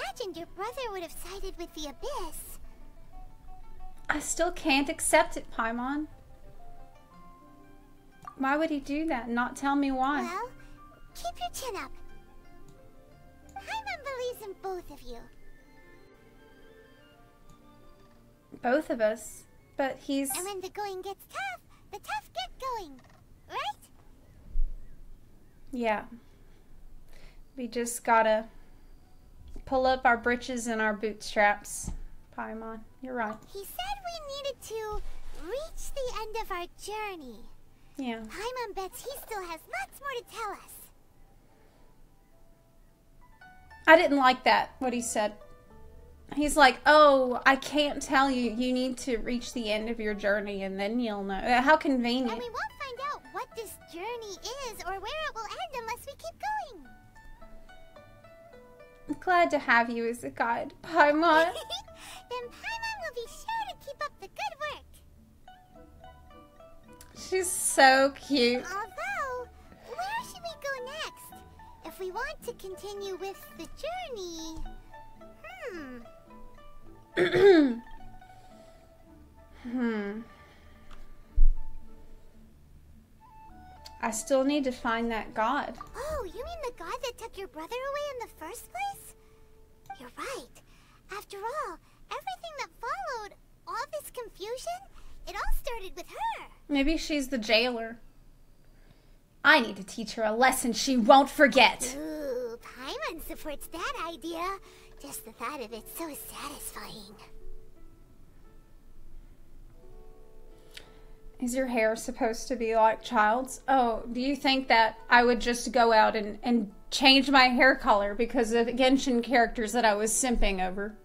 imagined your brother would have sided with the Abyss. I still can't accept it, Paimon. Why would he do that and not tell me why? Well, keep your chin up. Paimon believes in both of you. Both of us? But he's... And when the going gets tough, the tough get going. Right? Yeah. We just gotta pull up our britches and our bootstraps, Paimon. You're right. He said we needed to reach the end of our journey. Yeah. Paimon bets he still has lots more to tell us. I didn't like that, what he said. He's like, oh, I can't tell you. You need to reach the end of your journey and then you'll know. How convenient. And we won't find out what this journey is or where it will end unless we keep going. I'm glad to have you as a guide, Paimon. Then Paimon will be sure to keep up the good work. She's so cute. Although, where should we go next? If we want to continue with the journey... I still need to find that god. Oh, you mean the god that took your brother away in the first place? You're right. After all, everything that followed, all this confusion, it all started with her. Maybe she's the jailer. I need to teach her a lesson she won't forget. Ooh, Paimon supports that idea. Just the thought of it's so satisfying. Is your hair supposed to be like Child's? Oh, do you think that I would just go out and change my hair color because of Genshin characters that I was simping over?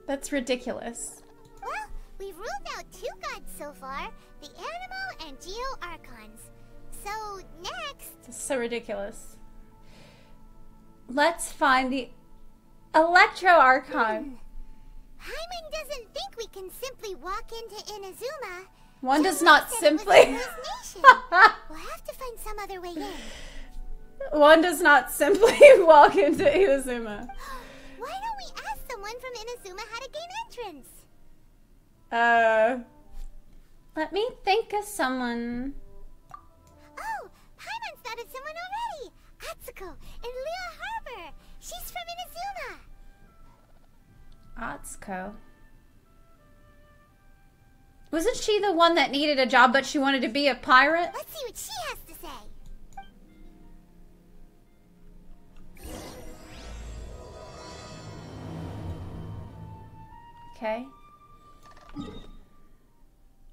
That's ridiculous. Well, we've ruled out 2 gods so far, the Animal and Geo Archons. So, next... It's so ridiculous. Let's find the Electro Archon. Paimon doesn't think we can simply walk into Inazuma. One does Just not like said it was simply... his nation. We'll have to find some other way in. One does not simply walk into Inazuma. Why don't we ask someone from Inazuma how to gain entrance? Let me think of someone. Oh, Paimon's thought of someone already. Atsuko in Lea Harbor. She's from Inazuma. Atsuko. Wasn't she the one that needed a job but she wanted to be a pirate? Let's see what she has to say. Okay.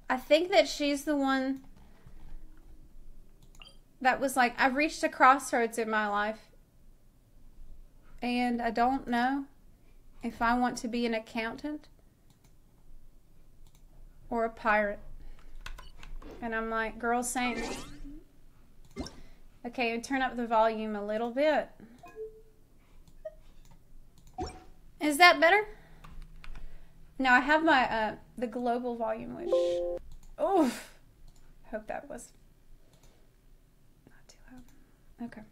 I think that she's the one that was like, I've reached a crossroads in my life and I don't know if I want to be an accountant or a pirate. And I'm like, girl, same. Okay, turn up the volume a little bit. Is that better? No, I have my, the global volume, which, oof. Hope that was not too loud. Okay.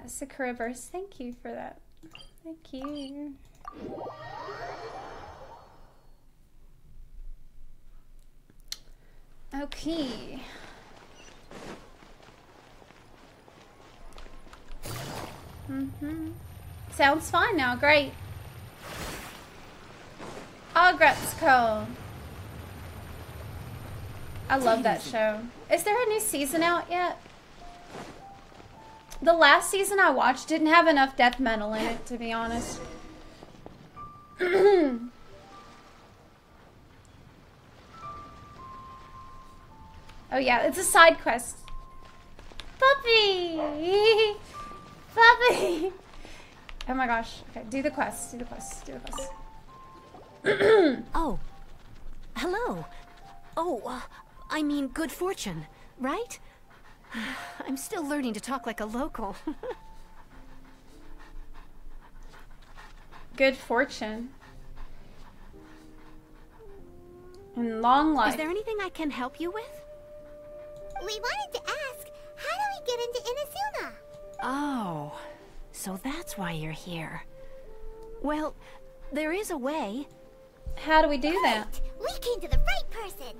Sakura Burst, thank you for that. Thank you. Okay. Sounds fine now, great. Ogretsko. I love that show. Is there a new season out yet? The last season I watched didn't have enough death metal in it, to be honest. Oh yeah, it's a side quest. Puppy! Puppy! Oh my gosh. Okay, do the quest, do the quest, do the quest. Oh. Hello. Oh, I mean good fortune, right? I'm still learning to talk like a local. Good fortune. And long life. Is there anything I can help you with? We wanted to ask, how do we get into Inazuma? Oh, so that's why you're here. Well, there is a way. How do we do that? We came to the right person.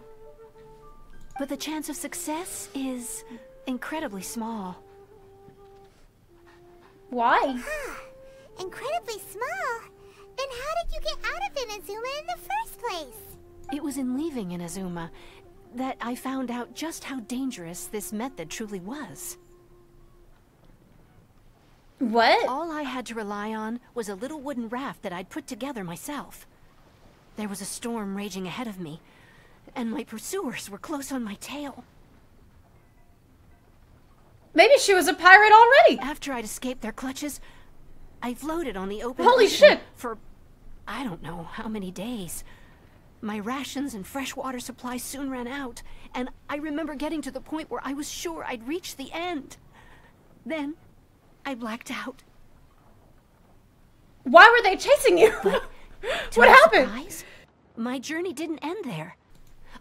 But the chance of success is incredibly small. Why? Incredibly small. Then how did you get out of Inazuma in the first place? It was in leaving Inazuma that I found out just how dangerous this method truly was. What? All I had to rely on was a little wooden raft that I'd put together myself. There was a storm raging ahead of me, and my pursuers were close on my tail. Maybe she was a pirate already. After I'd escaped their clutches, I floated on the open Holy ocean shit. for I don't know how many days. My rations and fresh water supply soon ran out, and I remember getting to the point where I was sure I'd reached the end. Then, I blacked out. Why were they chasing you? To What my happened? surprise, my journey didn't end there.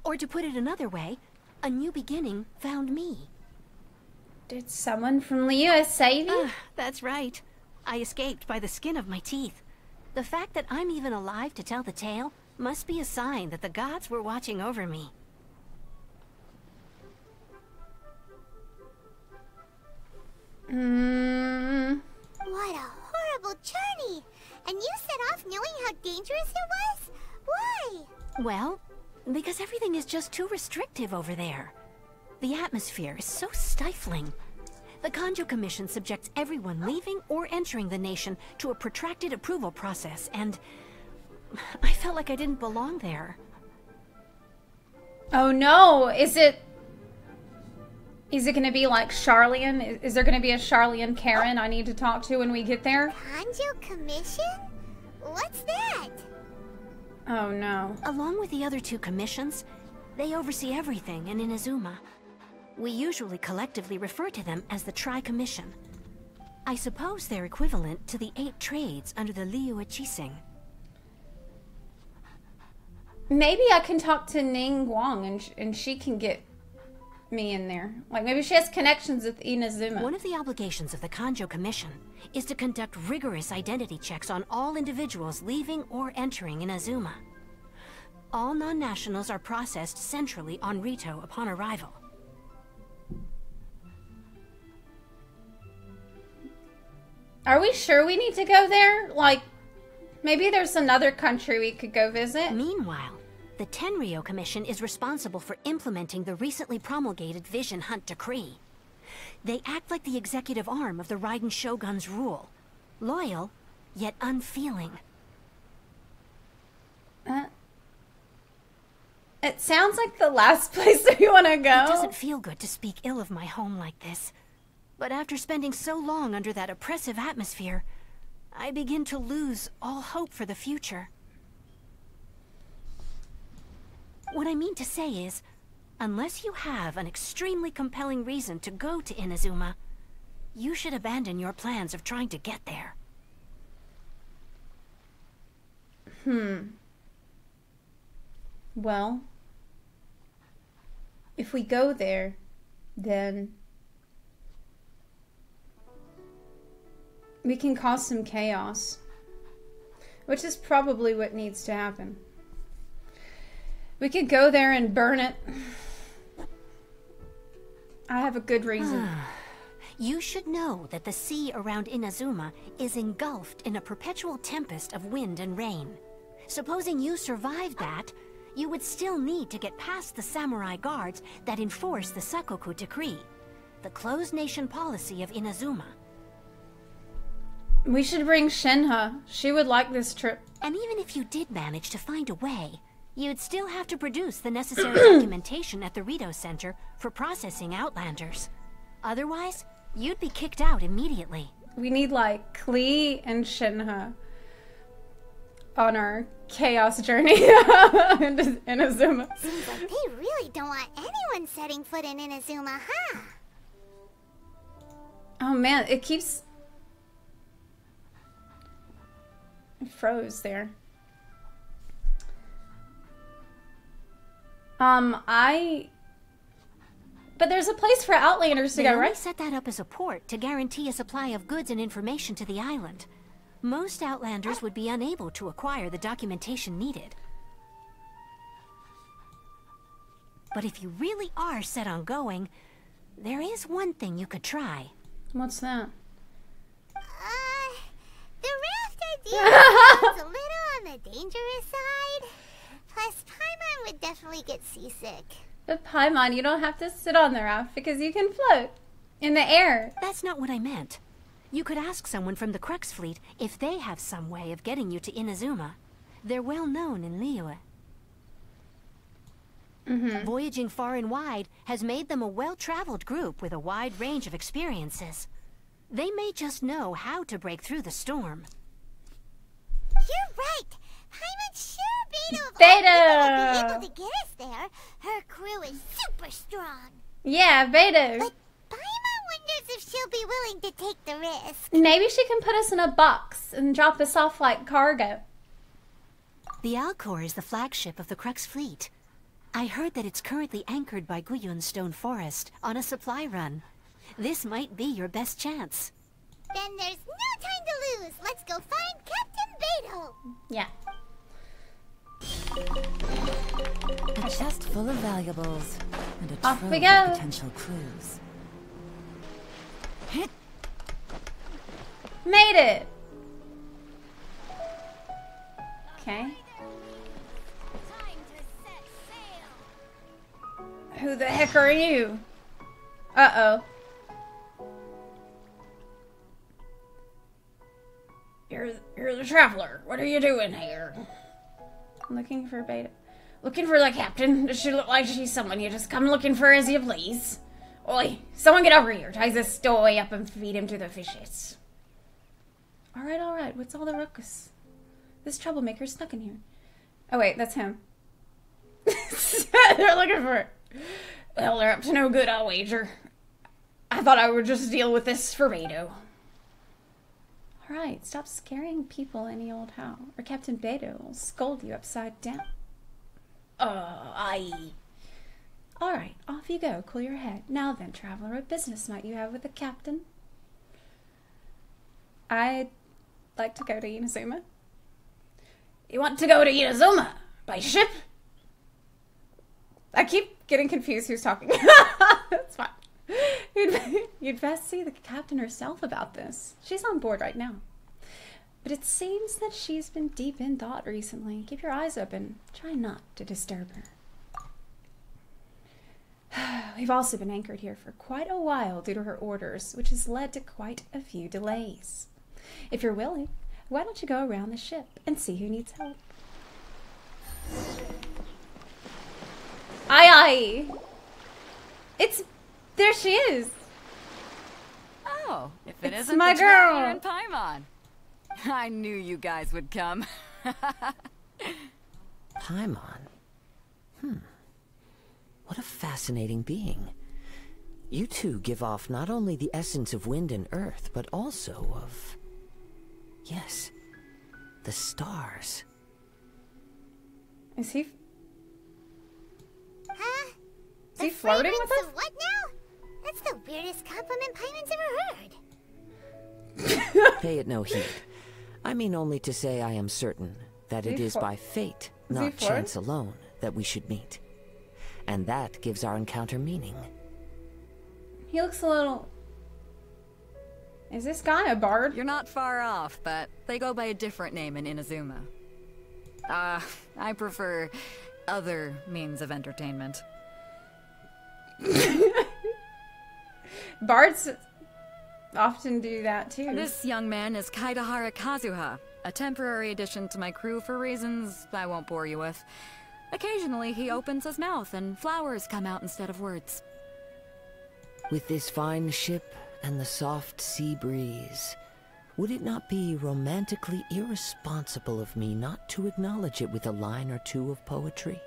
Or to put it another way, a new beginning found me. Did someone from the US save you? That's right. I escaped by the skin of my teeth. The fact that I'm even alive to tell the tale must be a sign that the gods were watching over me. What a horrible journey! And you set off knowing how dangerous it was? Why? Well, because everything is just too restrictive over there. The atmosphere is so stifling. The Kanjo Commission subjects everyone leaving or entering the nation to a protracted approval process, and I felt like I didn't belong there. Oh no, is it gonna be like Charlian? Is there gonna be a Charlian Karen I need to talk to when we get there? Kanjo Commission? What's that? Oh no. Along with the other two commissions, they oversee everything in Inazuma. We usually collectively refer to them as the Tri-Commission. I suppose they're equivalent to the 8 trades under the Liu Ichising. Maybe I can talk to Ning Guang and she can get me in there. Like maybe she has connections with Inazuma. One of the obligations of the Kanjo Commission is to conduct rigorous identity checks on all individuals leaving or entering Inazuma. All non-nationals are processed centrally on Rito upon arrival. Are we sure we need to go there? Like, maybe there's another country we could go visit. Meanwhile, the Tenryo Commission is responsible for implementing the recently promulgated Vision Hunt Decree. They act like the executive arm of the Raiden Shogun's rule. Loyal, yet unfeeling. It sounds like the last place that we want to go. It doesn't feel good to speak ill of my home like this. But after spending so long under that oppressive atmosphere, I begin to lose all hope for the future. What I mean to say is, unless you have an extremely compelling reason to go to Inazuma, you should abandon your plans of trying to get there. Well, if we go there, then we can cause some chaos, which is probably what needs to happen. We could go there and burn it. I have a good reason. You should know that the sea around Inazuma is engulfed in a perpetual tempest of wind and rain. Supposing you survived that, you would still need to get past the samurai guards that enforce the Sakoku Decree, the closed nation policy of Inazuma. We should bring Shinha. She would like this trip. And even if you did manage to find a way, you'd still have to produce the necessary documentation at the Rito Center for processing Outlanders. Otherwise, you'd be kicked out immediately. We need like Klee and Shinha on our chaos journey into Inazuma. Seems like they really don't want anyone setting foot in Inazuma, huh? Oh man, it keeps... It froze there. I But there's a place for Outlanders to They go, only right? set that up as a port to guarantee a supply of goods and information to the island. Most Outlanders would be unable to acquire the documentation needed. But if you really are set on going, there is one thing you could try. What's that? The raft idea sounds a little on the dangerous side. Plus, Paimon would definitely get seasick. But Paimon, you don't have to sit on the raft because you can float in the air. That's not what I meant. You could ask someone from the Crux fleet if they have some way of getting you to Inazuma. They're well known in Liyue. Voyaging far and wide has made them a well-traveled group with a wide range of experiences. They may just know how to break through the storm. You're right. Paimon's sure Beto of all people will be able to get us there. Her crew is super strong. Yeah, Beto. But Paimon wonders if she'll be willing to take the risk. Maybe she can put us in a box and drop us off like cargo. The Alcor is the flagship of the Crux fleet. I heard that it's currently anchored by Guyun Stone Forest on a supply run. This might be your best chance. Then there's no time to lose. Let's go find Captain Beto. Yeah. A chest full of valuables and a Off trove we of go. potential clues. Made it. Okay. Time to set sail. Who the heck are you? Uh-oh. You're the traveler. What are you doing here? I'm looking for Beta. Looking for the captain. Does she look like she's someone you just come looking for as you please? Oi, someone get over here. Ties this stowaway up and feed him to the fishes. Alright. What's all the ruckus? This troublemaker snuck in here. Oh wait, that's him. They're looking for it. Well, they're up to no good, I'll wager. I thought I would just deal with this for Beto. Alright, stop scaring people any old how, or Captain Beto will scold you upside down. Aye. Alright, off you go, cool your head. Now then, traveler, what business might you have with the captain? I'd like to go to Inazuma. You want to go to Inazuma? By ship? I keep getting confused who's talking. That's fine. You'd best see the captain herself about this. She's on board right now. But it seems that she's been deep in thought recently. Keep your eyes open. Try not to disturb her. We've also been anchored here for quite a while due to her orders, which has led to quite a few delays. If you're willing, why don't you go around the ship and see who needs help? Aye. There she is. Oh, if it It's isn't my the traveler girl. in Paimon. I knew you guys would come. Paimon? What a fascinating being. You two give off not only the essence of wind and earth, but also of... yes, the stars. Is he Huh? Is he The flirting with fragrance us? of what now? That's the weirdest compliment Paimon's ever heard. Pay it no heed. I mean only to say I am certain that it is by fate, not chance alone, that we should meet. And that gives our encounter meaning. He looks a little... Is this guy a bard? You're not far off, but they go by a different name in Inazuma. I prefer other means of entertainment. Bards often do that too. This young man is Kaidahara Kazuha, a temporary addition to my crew for reasons I won't bore you with. Occasionally he opens his mouth and flowers come out instead of words. With this fine ship and the soft sea breeze, would it not be romantically irresponsible of me not to acknowledge it with a line or two of poetry?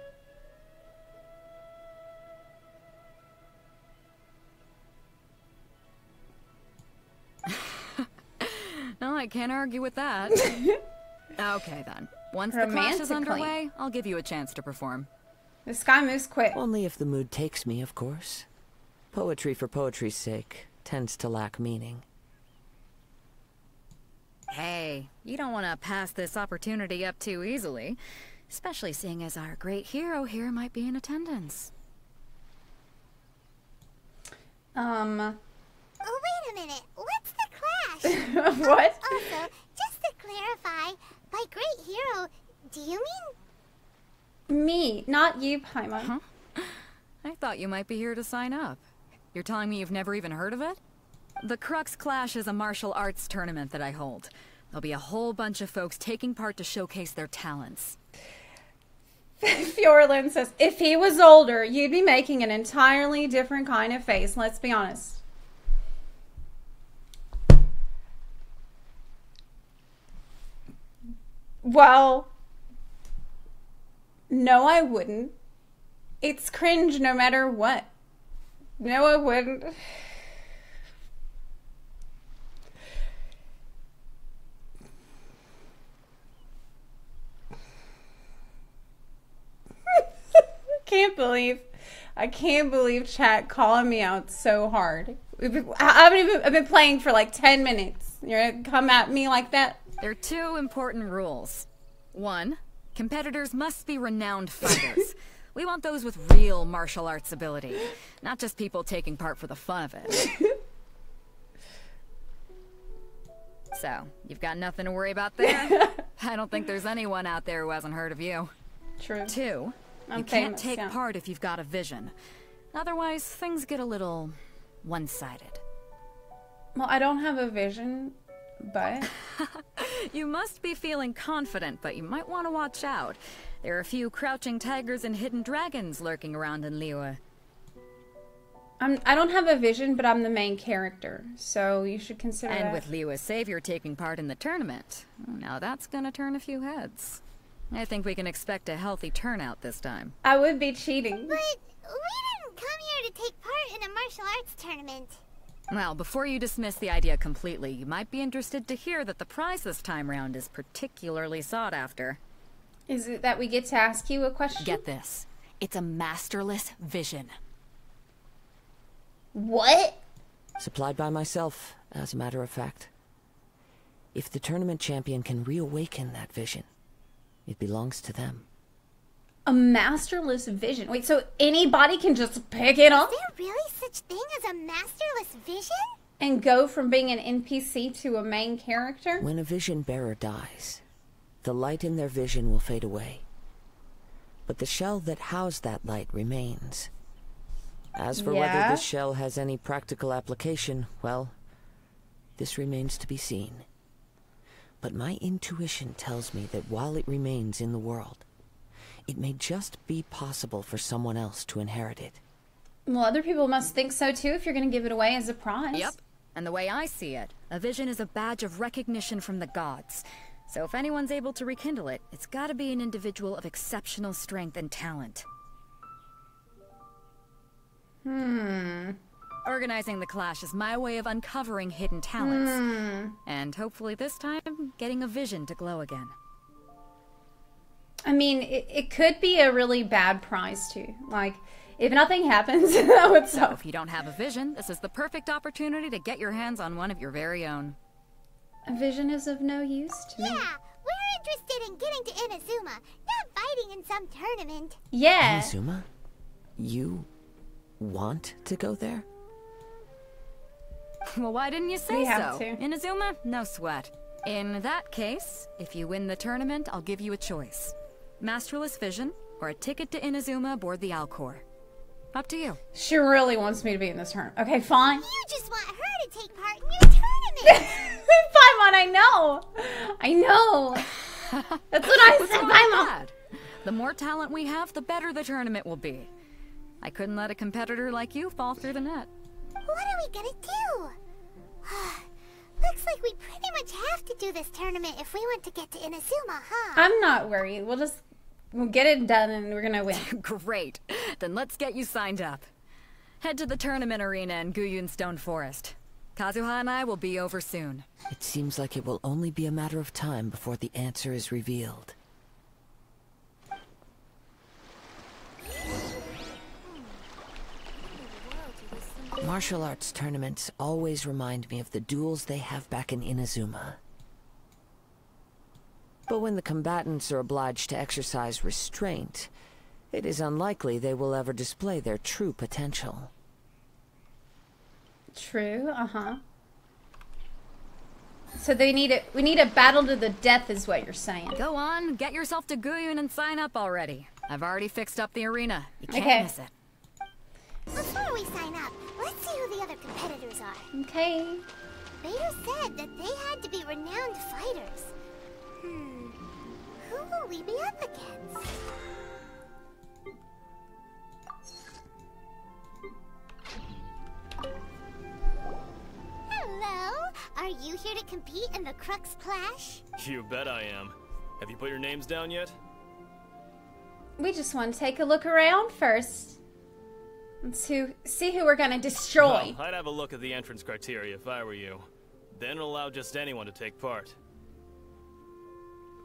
No, I can't argue with that. Okay then. Once the clash is underway, I'll give you a chance to perform. This guy moves quick. Only if the mood takes me, of course. Poetry for poetry's sake tends to lack meaning. Hey, you don't want to pass this opportunity up too easily. Especially seeing as our great hero here might be in attendance. Oh, wait a minute. What's the clash? What? Also, just to clarify, by great hero, do you mean... Me, not you, Paimon. Huh? I thought you might be here to sign up. You're telling me you've never even heard of it? The Crux Clash is a martial arts tournament that I hold. There'll be a whole bunch of folks taking part to showcase their talents. Fjorlin says, if he was older, you'd be making an entirely different kind of face. Let's be honest. Well, no, I wouldn't. It's cringe no matter what. No, I wouldn't. I can't believe chat calling me out so hard. I've been playing for like 10 minutes. You're gonna come at me like that? There are two important rules. One, competitors must be renowned fighters. We want those with real martial arts ability, not just people taking part for the fun of it. So, you've got nothing to worry about there? I don't think there's anyone out there who hasn't heard of you. True. Two, you can't take part if you've got a vision. Otherwise, things get a little one-sided. Well, I don't have a vision, but... You must be feeling confident, but you might want to watch out. There are a few crouching tigers and hidden dragons lurking around in Liyue. I don't have a vision, but I'm the main character, so you should consider that. And with Liyue's savior taking part in the tournament, now that's gonna turn a few heads. I think we can expect a healthy turnout this time. I would be cheating. But we didn't come here to take part in a martial arts tournament. Well, before you dismiss the idea completely, you might be interested to hear that the prize this time round is particularly sought after. Is it that we get to ask you a question? Get this. It's a masterless vision. What? Supplied by myself, as a matter of fact. If the tournament champion can reawaken that vision, it belongs to them. A masterless vision? Wait, so anybody can just pick it up? Is there really such thing as a masterless vision? And go from being an NPC to a main character? When a vision bearer dies, the light in their vision will fade away. But the shell that housed that light remains. As for whether this shell has any practical application, well, this remains to be seen. But my intuition tells me that while it remains in the world, it may just be possible for someone else to inherit it. Well, other people must think so too if you're going to give it away as a prize. Yep. And the way I see it, a vision is a badge of recognition from the gods. So if anyone's able to rekindle it, it's gotta be an individual of exceptional strength and talent. Organizing the clash is my way of uncovering hidden talents. And hopefully this time, getting a vision to glow again. I mean, it could be a really bad prize too. Like, if nothing happens, that would suck. So if you don't have a vision, this is the perfect opportunity to get your hands on one of your very own. A vision is of no use to me. Yeah, we're interested in getting to Inazuma, not fighting in some tournament. Yeah. Inazuma? You want to go there? Well, why didn't you say We have so? to. Inazuma? No sweat. In that case, if you win the tournament, I'll give you a choice. Masterless Vision, or a ticket to Inazuma aboard the Alcor. Up to you. She really wants me to be in this tournament. Okay, fine. You just want her to take part in your tournament. Paimon, I know. I know. That's what I said, Paimon. The more talent we have, the better the tournament will be. I couldn't let a competitor like you fall through the net. What are we gonna do? Looks like we pretty much have to do this tournament if we want to get to Inazuma, huh? I'm not worried. We'll get it done and we're gonna win. Great. Then let's get you signed up. Head to the tournament arena in Guyun Stone Forest. Kazuha and I will be over soon. It seems like it will only be a matter of time before the answer is revealed. Martial arts tournaments always remind me of the duels they have back in Inazuma. But when the combatants are obliged to exercise restraint, it is unlikely they will ever display their true potential. True, So we need a battle to the death is what you're saying. Go on, get yourself to Guyun and sign up already. I've already fixed up the arena. You can't Okay. miss it. Before we sign up, let's see who the other competitors are. Okay. Beta said that they had to be renowned fighters. Who will we be up against? Hello? Are you here to compete in the Crux Clash? You bet I am. Have you put your names down yet? We just want to take a look around first. And see who we're gonna destroy. Well, I'd have a look at the entrance criteria if I were you. Then allow just anyone to take part.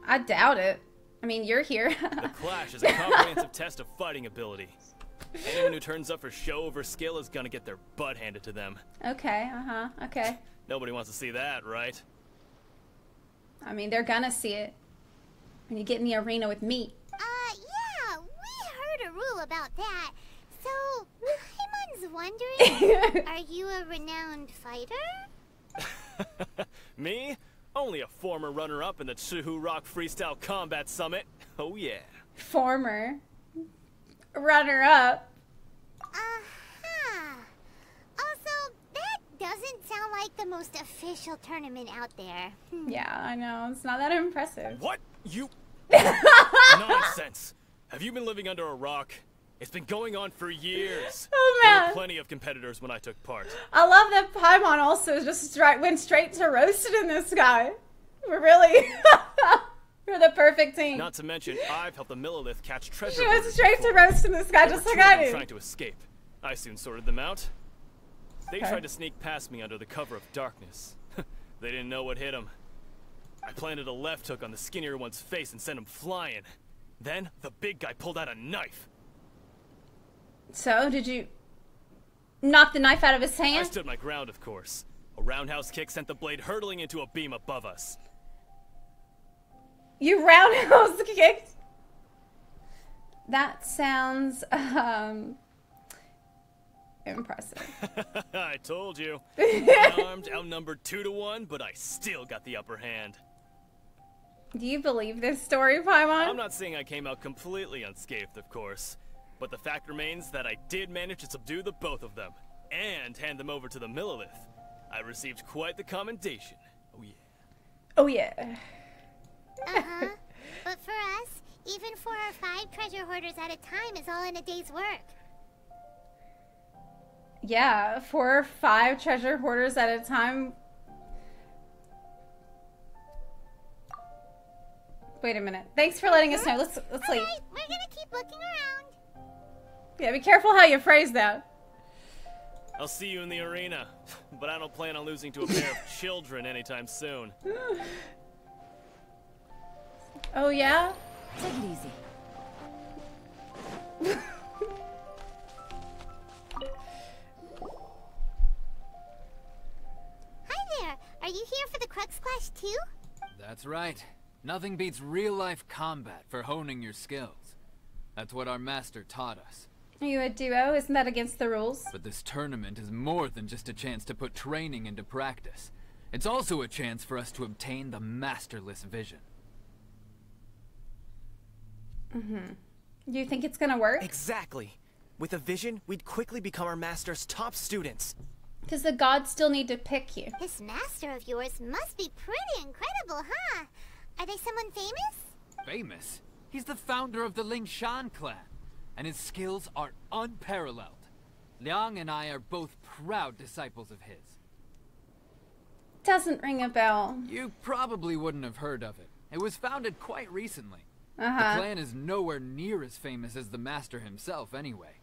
I doubt it. I mean, you're here. The Clash is a comprehensive test of fighting ability. Anyone who turns up for show over skill is gonna get their butt handed to them. Okay, okay. Nobody wants to see that, right? I mean, they're gonna see it when you get in the arena with me. Yeah, we heard a rule about that. So, Paimon's wondering, are you a renowned fighter? Me? Only a former runner-up in the Chihu Rock Freestyle Combat Summit. Oh yeah. Former runner-up. Also, that doesn't sound like the most official tournament out there. Yeah, I know. It's not that impressive. What? You... Nonsense. Have you been living under a rock? It's been going on for years. Oh, There man. were plenty of competitors when I took part. I love that Paimon also just went straight to roasted in this guy. We're really... We're the perfect team. Not to mention, I've helped the Millilith catch treasure. She went hoarders straight to before. roasting this guy There just were like two of I them did. trying to escape. I soon sorted them out. They Okay. tried to sneak past me under the cover of darkness. They didn't know what hit them. I planted a left hook on the skinnier one's face and sent him flying. Then, the big guy pulled out a knife. So, did you knock the knife out of his I hand? stood my ground, of course. A roundhouse kick sent the blade hurtling into a beam above us. You roundhouse kicked? That sounds, impressive. I told you. Unarmed, outnumbered 2-1, but I still got the upper hand. Do you believe this story, Paimon? I'm not saying I came out completely unscathed, of course. But the fact remains that I did manage to subdue the both of them, and hand them over to the Millilith. I received quite the commendation. Oh yeah. Oh, yeah. But for us, even 4 or 5 treasure hoarders at a time is all in a day's work. Yeah, 4 or 5 treasure hoarders at a time. Wait a minute. Thanks for letting us know. Let's leave. Alright, we're gonna keep looking around. Yeah, be careful how you phrase that. I'll see you in the arena, but I don't plan on losing to a pair of children anytime soon. Oh, yeah? Take it easy. Hi there, are you here for the Crux Clash too? That's right. Nothing beats real-life combat for honing your skills. That's what our master taught us. Are you a duo? Isn't that against the rules? But this tournament is more than just a chance to put training into practice. It's also a chance for us to obtain the masterless vision. Do you think it's gonna work? Exactly. With a vision, we'd quickly become our master's top students. Because the gods still need to pick you. This master of yours must be pretty incredible, huh? Are they someone famous? Famous? He's the founder of the Lingshan clan, and his skills are unparalleled. Liang and I are both proud disciples of his. Doesn't ring a bell. You probably wouldn't have heard of it. It was founded quite recently. The Uh-huh. clan is nowhere near as famous as the master himself anyway.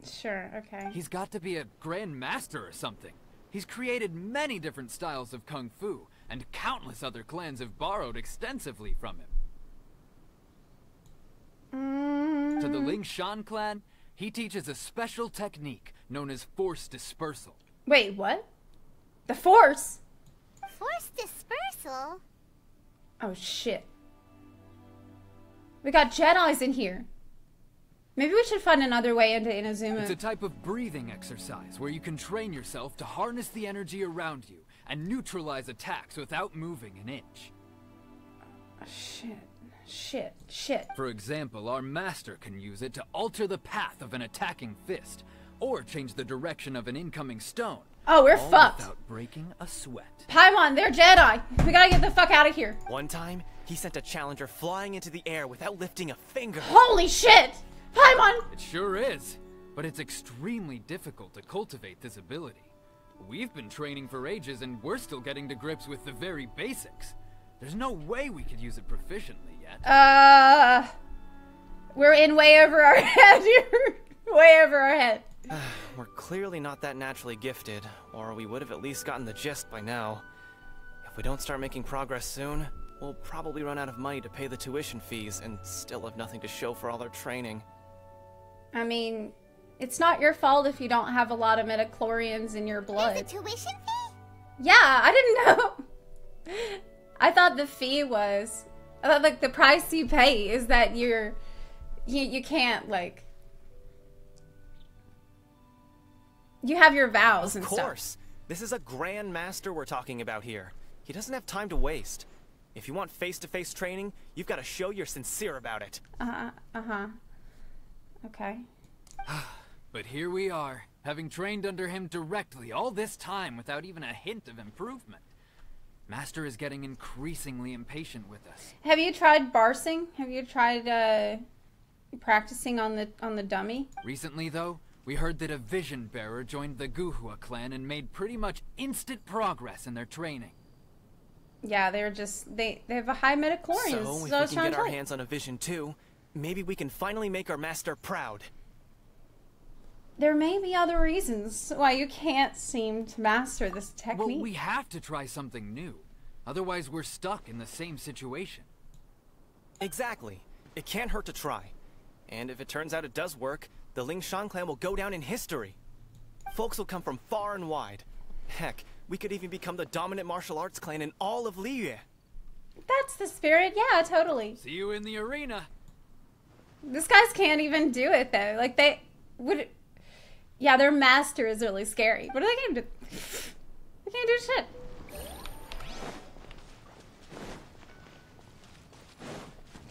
Sure, okay. He's got to be a grand master or something. He's created many different styles of kung fu, and countless other clans have borrowed extensively from him. To the Lingshan clan, He teaches a special technique known as force dispersal. Wait, what? The Force? Force dispersal? Oh, shit. We got Jedis in here. Maybe we should find another way into Inazuma. It's a type of breathing exercise where you can train yourself to harness the energy around you and neutralize attacks without moving an inch. Shit. For example, our master can use it to alter the path of an attacking fist, or change the direction of an incoming stone. Oh, we're all fucked. Without breaking a sweat. Paimon, they're Jedi. We gotta get the fuck out of here. One time, he sent a challenger flying into the air without lifting a finger. Holy shit! Paimon! It sure is, but it's extremely difficult to cultivate this ability. We've been training for ages and we're still getting to grips with the very basics. There's no way we could use it proficiently yet. We're in way over our head here. Way over our head. We're clearly not that naturally gifted, or we would have at least gotten the gist by now. If we don't start making progress soon, we'll probably run out of money to pay the tuition fees and still have nothing to show for all our training. I mean, it's not your fault if you don't have a lot of midichlorians in your blood. There's a tuition fee? Yeah, I didn't know. I thought the fee was... I thought, like, the price you pay is that you can't, like... You have your vows and stuff. Of course. This is a Grand Master we're talking about here. He doesn't have time to waste. If you want face-to-face training, you've got to show you're sincere about it. Okay. But here we are, having trained under him directly all this time without even a hint of improvement. Master is getting increasingly impatient with us. Have you tried barsing? Have you tried practicing on the dummy? Recently, though, we heard that a vision bearer joined the Guhua clan and made pretty much instant progress in their training. Yeah, they're just they have a high midichlorians. So, if we can get our hands on a vision too, maybe we can finally make our master proud. There may be other reasons why you can't seem to master this technique. Well, we have to try something new. Otherwise, we're stuck in the same situation. Exactly. It can't hurt to try. And if it turns out it does work, the Lingshan clan will go down in history. Folks will come from far and wide. Heck, we could even become the dominant martial arts clan in all of Liyue. That's the spirit. Yeah, totally. See you in the arena. These guys can't even do it, though. Like, they would... Yeah, their master is really scary. What are they gonna do? They can't do shit.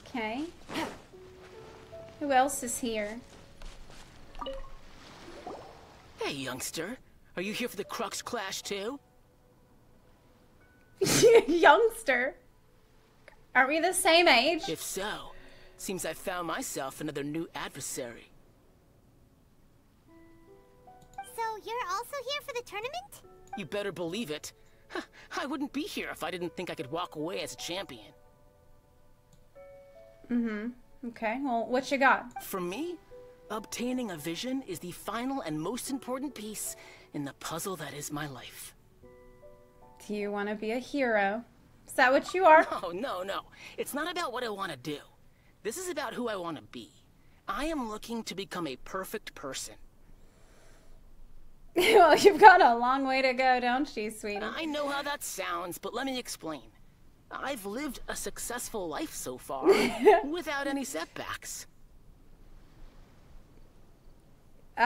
Okay. Who else is here? Hey, youngster. Are you here for the Crux Clash, too? Youngster? Aren't we the same age? If so, seems I found myself another new adversary. So you're also here for the tournament? You better believe it. I wouldn't be here if I didn't think I could walk away as a champion. Okay, well, what you got? For me, obtaining a vision is the final and most important piece in the puzzle that is my life. Do you want to be a hero? Is that what you are? Oh, no. It's not about what I want to do. This is about who I want to be. I am looking to become a perfect person. Well, you've got a long way to go, don't you, sweetie? I know how that sounds, but let me explain. I've lived a successful life so far, without any setbacks. You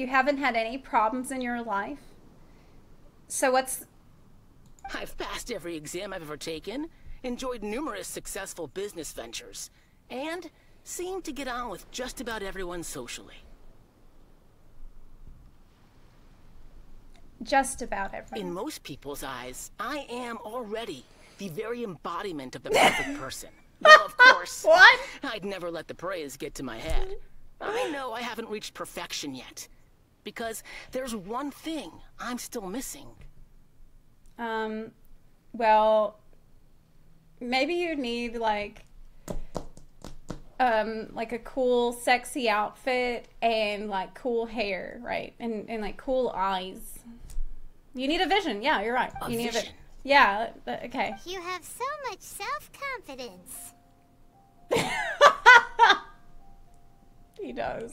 haven't had any problems in your life? So what's... I've passed every exam I've ever taken, enjoyed numerous successful business ventures, and seemed to get on with just about everyone socially. Just about everyone. In most people's eyes, I am already the very embodiment of the perfect person. Though, of course, What? I'd never let the praise get to my head. I know I haven't reached perfection yet, because there's one thing I'm still missing. Well, maybe you need, like a cool, sexy outfit and, like, cool hair, right? And like, cool eyes. You need a vision. Yeah, you're right. You need a vision. Yeah, okay. You have so much self-confidence. He does.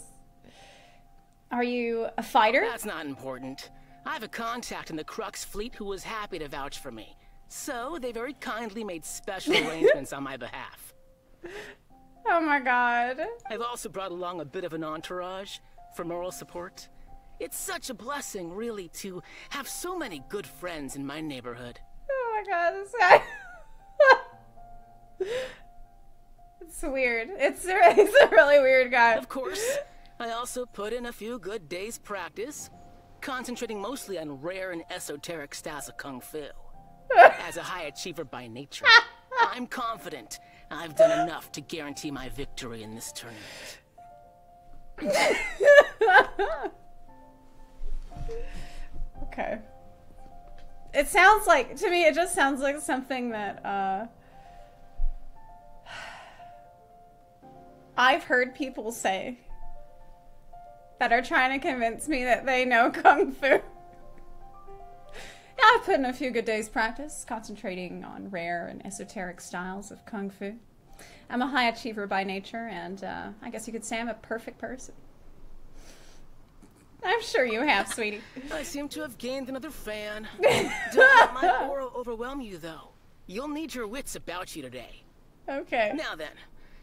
Are you a fighter? That's not important. I have a contact in the Crux fleet who was happy to vouch for me. So they very kindly made special arrangements on my behalf. Oh my god. I've also brought along a bit of an entourage for moral support. It's such a blessing, really, to have so many good friends in my neighborhood. Oh my god, this guy. It's weird. He's a really weird guy. Of course, I also put in a few good days' practice, concentrating mostly on rare and esoteric styles of Kung Fu. As a high achiever by nature, I'm confident I've done enough to guarantee my victory in this tournament. Okay. It sounds like, to me, it just sounds like something that, I've heard people say that are trying to convince me that they know Kung Fu. Yeah, I've put in a few good days' practice, concentrating on rare and esoteric styles of Kung Fu. I'm a high achiever by nature, and I guess you could say I'm a perfect person. I'm sure you have, sweetie. I seem to have gained another fan. Don't let my aura overwhelm you, though. You'll need your wits about you today. Okay. Now then,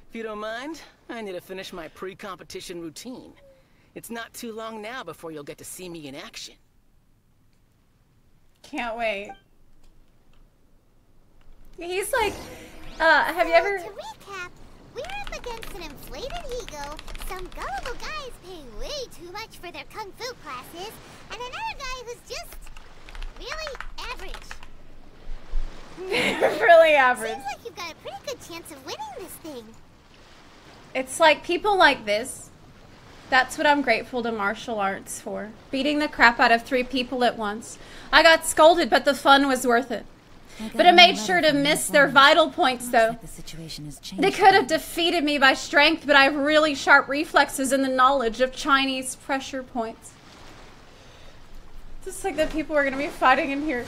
if you don't mind, I need to finish my pre-competition routine. It's not too long now before you'll get to see me in action. Can't wait. He's like, have you ever... To recap, we're up against an inflated ego, some gullible guys paying way too much for their kung fu classes, and another guy who's just really average. Really average. Seems like you've got a pretty good chance of winning this thing. It's like people like this. That's what I'm grateful to martial arts for. Beating the crap out of 3 people at once. I got scolded, but the fun was worth it. But I made sure to miss their vital points, though. The situation has changed. They could have defeated me by strength, but I have really sharp reflexes and the knowledge of Chinese pressure points. Just like the people are going to be fighting in here.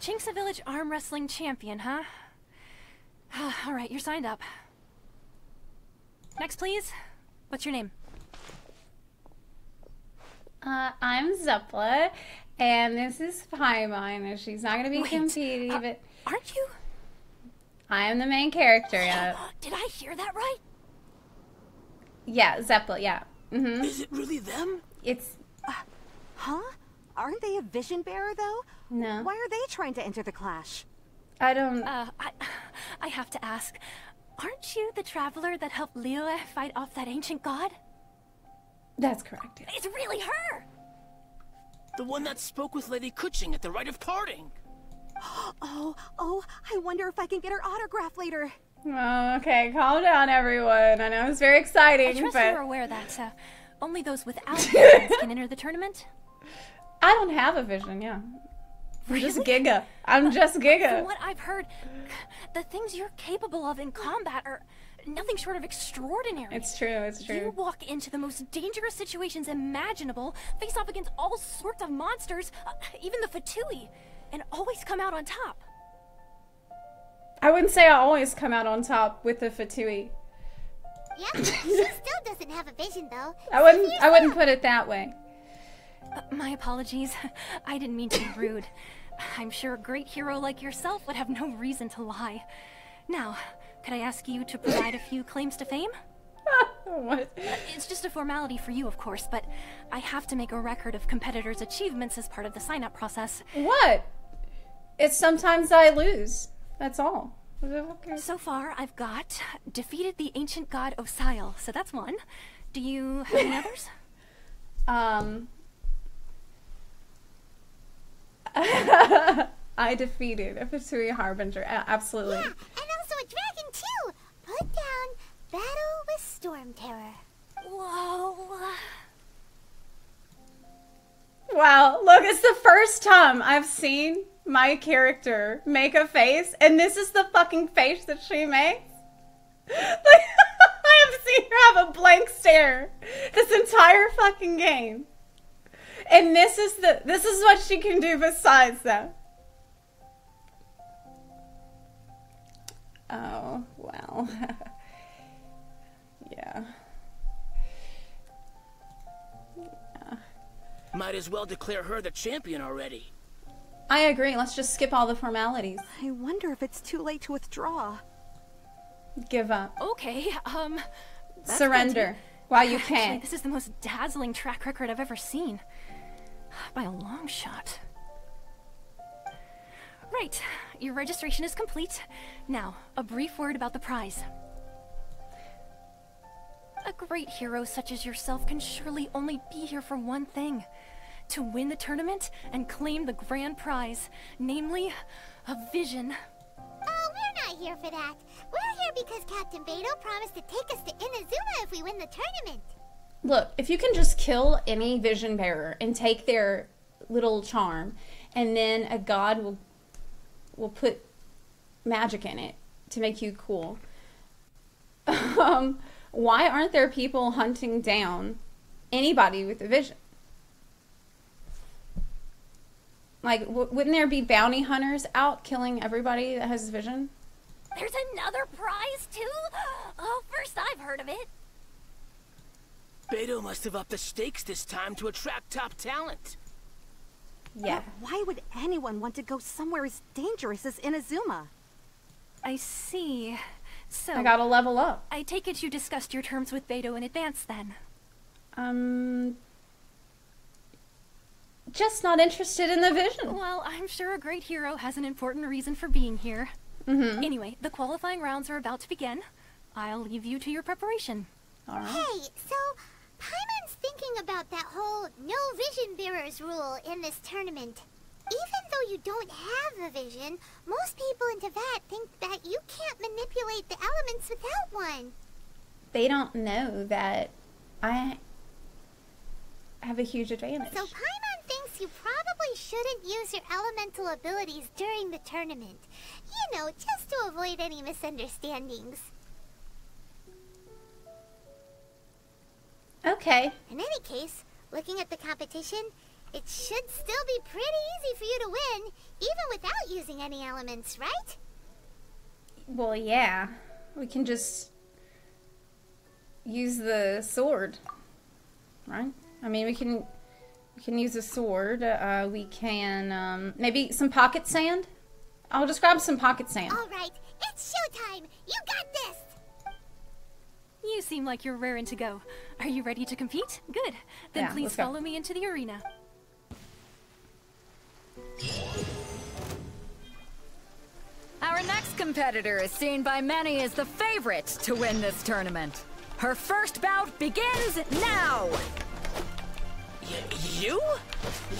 Chinksa Village arm wrestling champion, huh? Alright, you're signed up. Next, please. What's your name? I'm Zepla, and this is Paimon, and she's not going to be competing, but... Aren't you? I am the main character, yeah. Did I hear that right? Yeah, Zepla, yeah. Mm-hmm. Is it really them? It's... Huh? Aren't they a vision bearer, though? No. Why are they trying to enter the clash? I don't... I have to ask. Aren't you the traveler that helped Liyue fight off that ancient god? That's correct, yeah. It's really her! The one that spoke with Lady Kuching at the rite of parting. Oh, I wonder if I can get her autograph later. Oh, okay, calm down, everyone. I know it's very exciting, I trust but... you're aware that only those without visions can enter the tournament? I don't have a vision, yeah. Really? Just Giga. I'm just Giga. From what I've heard, the things you're capable of in combat are nothing short of extraordinary. It's true, it's true. You walk into the most dangerous situations imaginable, face off against all sorts of monsters, even the Fatui, and always come out on top. I wouldn't say I always come out on top with the Fatui. Yeah, she still doesn't have a vision, though. I wouldn't put it that way. My apologies. I didn't mean to be rude. I'm sure a great hero like yourself would have no reason to lie. Now, could I ask you to provide a few claims to fame? What? It's just a formality for you, of course, but I have to make a record of competitors' achievements as part of the sign-up process. What? It's sometimes I lose. That's all. Okay. So far, I've got defeated the ancient god Osile, so that's one. Do you have any others? I defeated a Fatui Harbinger, absolutely. Yeah, and also a dragon too! Put down Battle with Storm Terror. Whoa. Wow, look, it's the first time I've seen my character make a face, and this is the fucking face that she makes? Like, I have seen her have a blank stare this entire fucking game. And this is what she can do besides that. Oh, wow. Wow. Yeah. Might as well declare her the champion already. I agree. Let's just skip all the formalities. I wonder if it's too late to withdraw. Give up. Okay, that's Surrender while you Actually, can. this is the most dazzling track record I've ever seen. By a long shot. Right, your registration is complete. Now, a brief word about the prize. A great hero such as yourself can surely only be here for one thing. To win the tournament and claim the grand prize, namely, a vision. Oh, we're not here for that. We're here because Captain Beto promised to take us to Inazuma if we win the tournament. Look, if you can just kill any vision bearer and take their little charm, and then a god will put magic in it to make you cool. Why aren't there people hunting down anybody with a vision? Like, wouldn't there be bounty hunters out killing everybody that has vision? There's another prize, too? Oh, first I've heard of it. Beto must have upped the stakes this time to attract top talent. Yeah. But why would anyone want to go somewhere as dangerous as Inazuma? I see. So, I gotta level up. I take it you discussed your terms with Beto in advance, then? Just not interested in the vision. Well, I'm sure a great hero has an important reason for being here. Anyway, the qualifying rounds are about to begin. I'll leave you to your preparation. All right. Hey, so Paimon's thinking about that whole no vision bearers rule in this tournament. Even though you don't have a vision, most people in Teyvat think that you can't manipulate the elements without one. They don't know that I have a huge advantage. So Paimon thinks you probably shouldn't use your elemental abilities during the tournament. You know, just to avoid any misunderstandings. Okay. In any case, looking at the competition, it should still be pretty easy for you to win, even without using any elements, right? Well, yeah. We can just use the sword, right? I mean, we can use a sword. We can maybe some pocket sand. I'll just grab some pocket sand. All right, it's showtime. You got this. You seem like you're raring to go. Are you ready to compete? Good. Then Yeah, please let's go. follow me into the arena. Our next competitor is seen by many as the favorite to win this tournament. Her first bout begins now! You?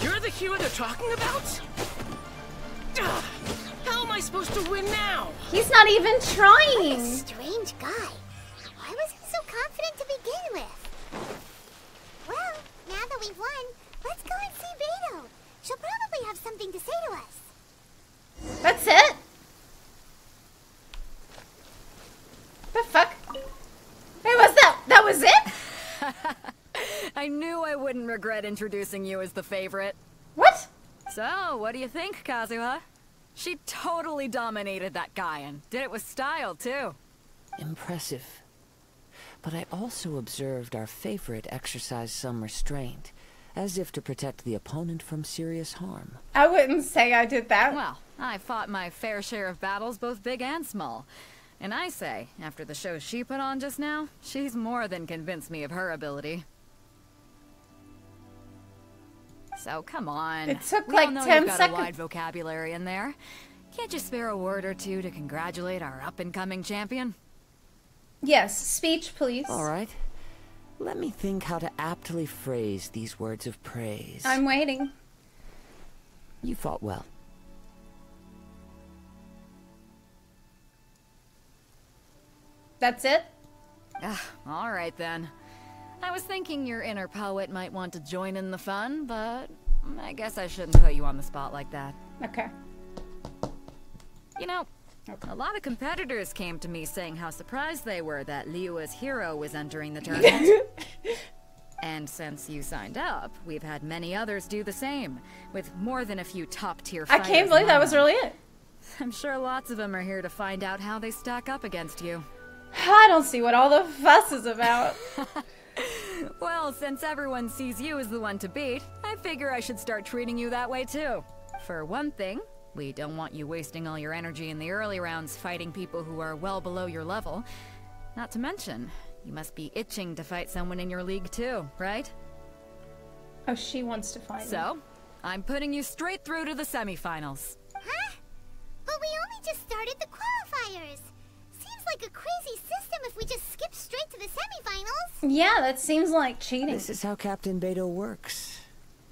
You're the hero they're talking about? Ugh, how am I supposed to win now? He's not even trying. Strange guy. Why was he so confident to begin with? Well, now that we've won, let's go and see Beto. She'll probably have something to say to us. That's it? The fuck? Hey, what's that? That was it? I knew I wouldn't regret introducing you as the favorite. What? So, what do you think, Kazuha? She totally dominated that guy and did it with style, too. Impressive. But I also observed our favorite exercise some restraint, as if to protect the opponent from serious harm. I wouldn't say I did that. Well, I fought my fair share of battles, both big and small. And I say, after the show she put on just now, she's more than convinced me of her ability. So come on. It took We all like know 10 you've got seconds. a wide vocabulary in there. Can't you spare a word or two to congratulate our up-and-coming champion? Yes, speech, please. All right. Let me think how to aptly phrase these words of praise. I'm waiting. You fought well. That's it? All right then. I was thinking your inner poet might want to join in the fun, but I guess I shouldn't put you on the spot like that. Okay. You know, a lot of competitors came to me saying how surprised they were that Liyue's hero was entering the tournament. And since you signed up, we've had many others do the same, with more than a few top-tier I fighters. can't believe that was lined up. really it. I'm sure lots of them are here to find out how they stack up against you. I don't see what all the fuss is about. Well, since everyone sees you as the one to beat, I figure I should start treating you that way too. For one thing, we don't want you wasting all your energy in the early rounds fighting people who are well below your level. Not to mention, you must be itching to fight someone in your league too, right? Oh, she wants to fight me. So, I'm putting you straight through to the semifinals. Huh? But we only just started the qualifiers. Seems like a crazy system if we just skip straight to the semifinals. Yeah, that seems like cheating. This is how Captain Beto works.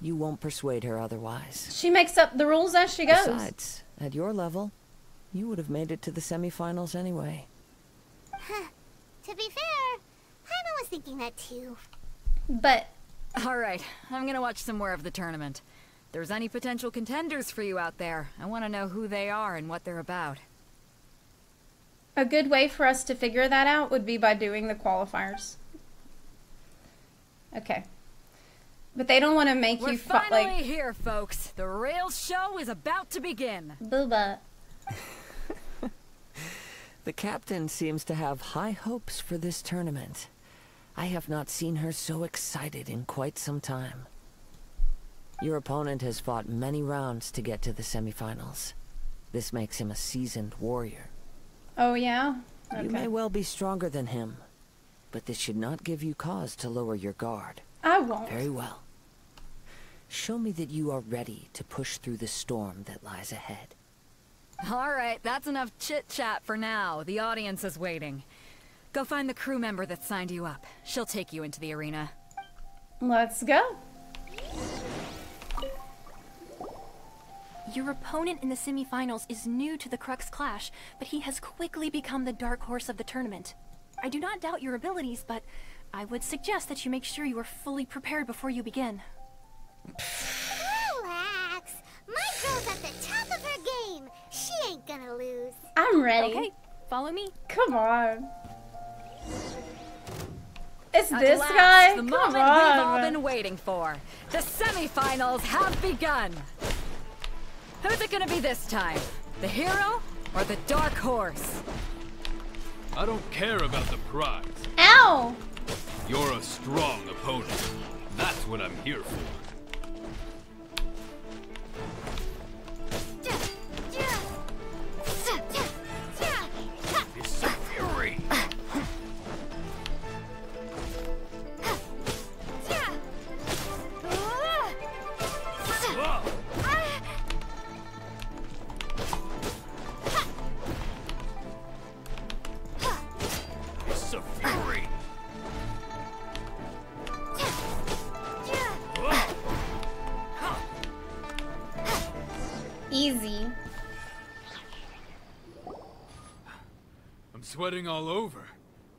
You won't persuade her otherwise. She makes up the rules as she goes. Besides, at your level, you would have made it to the semifinals anyway. Huh. To be fair, Paimon was thinking that too. But... Alright, I'm gonna watch some more of the tournament. If there's any potential contenders for you out there, I want to know who they are and what they're about. a good way for us to figure that out would be by doing the qualifiers. Okay. But they don't want to make We're you finally like here, folks. The real show is about to begin. Booba. The captain seems to have high hopes for this tournament. I have not seen her so excited in quite some time. Your opponent has fought many rounds to get to the semifinals. This makes him a seasoned warrior. Oh, yeah? Okay. You may well be stronger than him, but this should not give you cause to lower your guard. I won't. Very well. Show me that you are ready to push through the storm that lies ahead. Alright, that's enough chit-chat for now. The audience is waiting. Go find the crew member that signed you up. She'll take you into the arena. Let's go. Your opponent in the semifinals is new to the Crux Clash, but he has quickly become the dark horse of the tournament. I do not doubt your abilities, but I would suggest that you make sure you are fully prepared before you begin. Relax. My girl's at the top of her game. She ain't gonna lose. I'm ready. Okay, follow me. Come on. It's At this last, guy? The Come moment we've all on. been waiting for. The semifinals have begun. Who's it gonna be this time? The hero or the dark horse? I don't care about the prize. Ow! You're a strong opponent. That's what I'm here for. It's a fury. It's a fury. Easy. I'm sweating all over.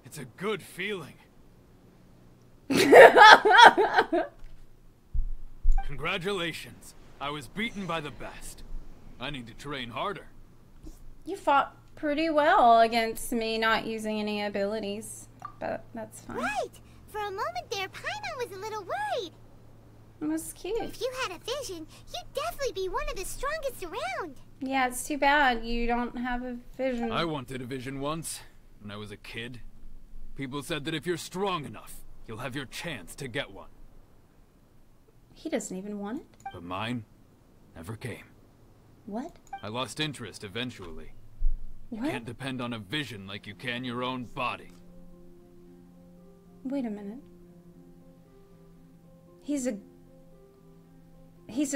It's a good feeling. Congratulations. I was beaten by the best. I need to train harder. You fought pretty well against me not using any abilities, but that's fine. Right. For a moment there, Paimon was a little worried. It was cute. If you had a vision, you'd definitely be one of the strongest around. Yeah, it's too bad you don't have a vision. I wanted a vision once, when I was a kid. People said that if you're strong enough, you'll have your chance to get one. He doesn't even want it. But mine never came. What? I lost interest eventually. You What? can't depend on a vision like you can your own body. Wait a minute. He's a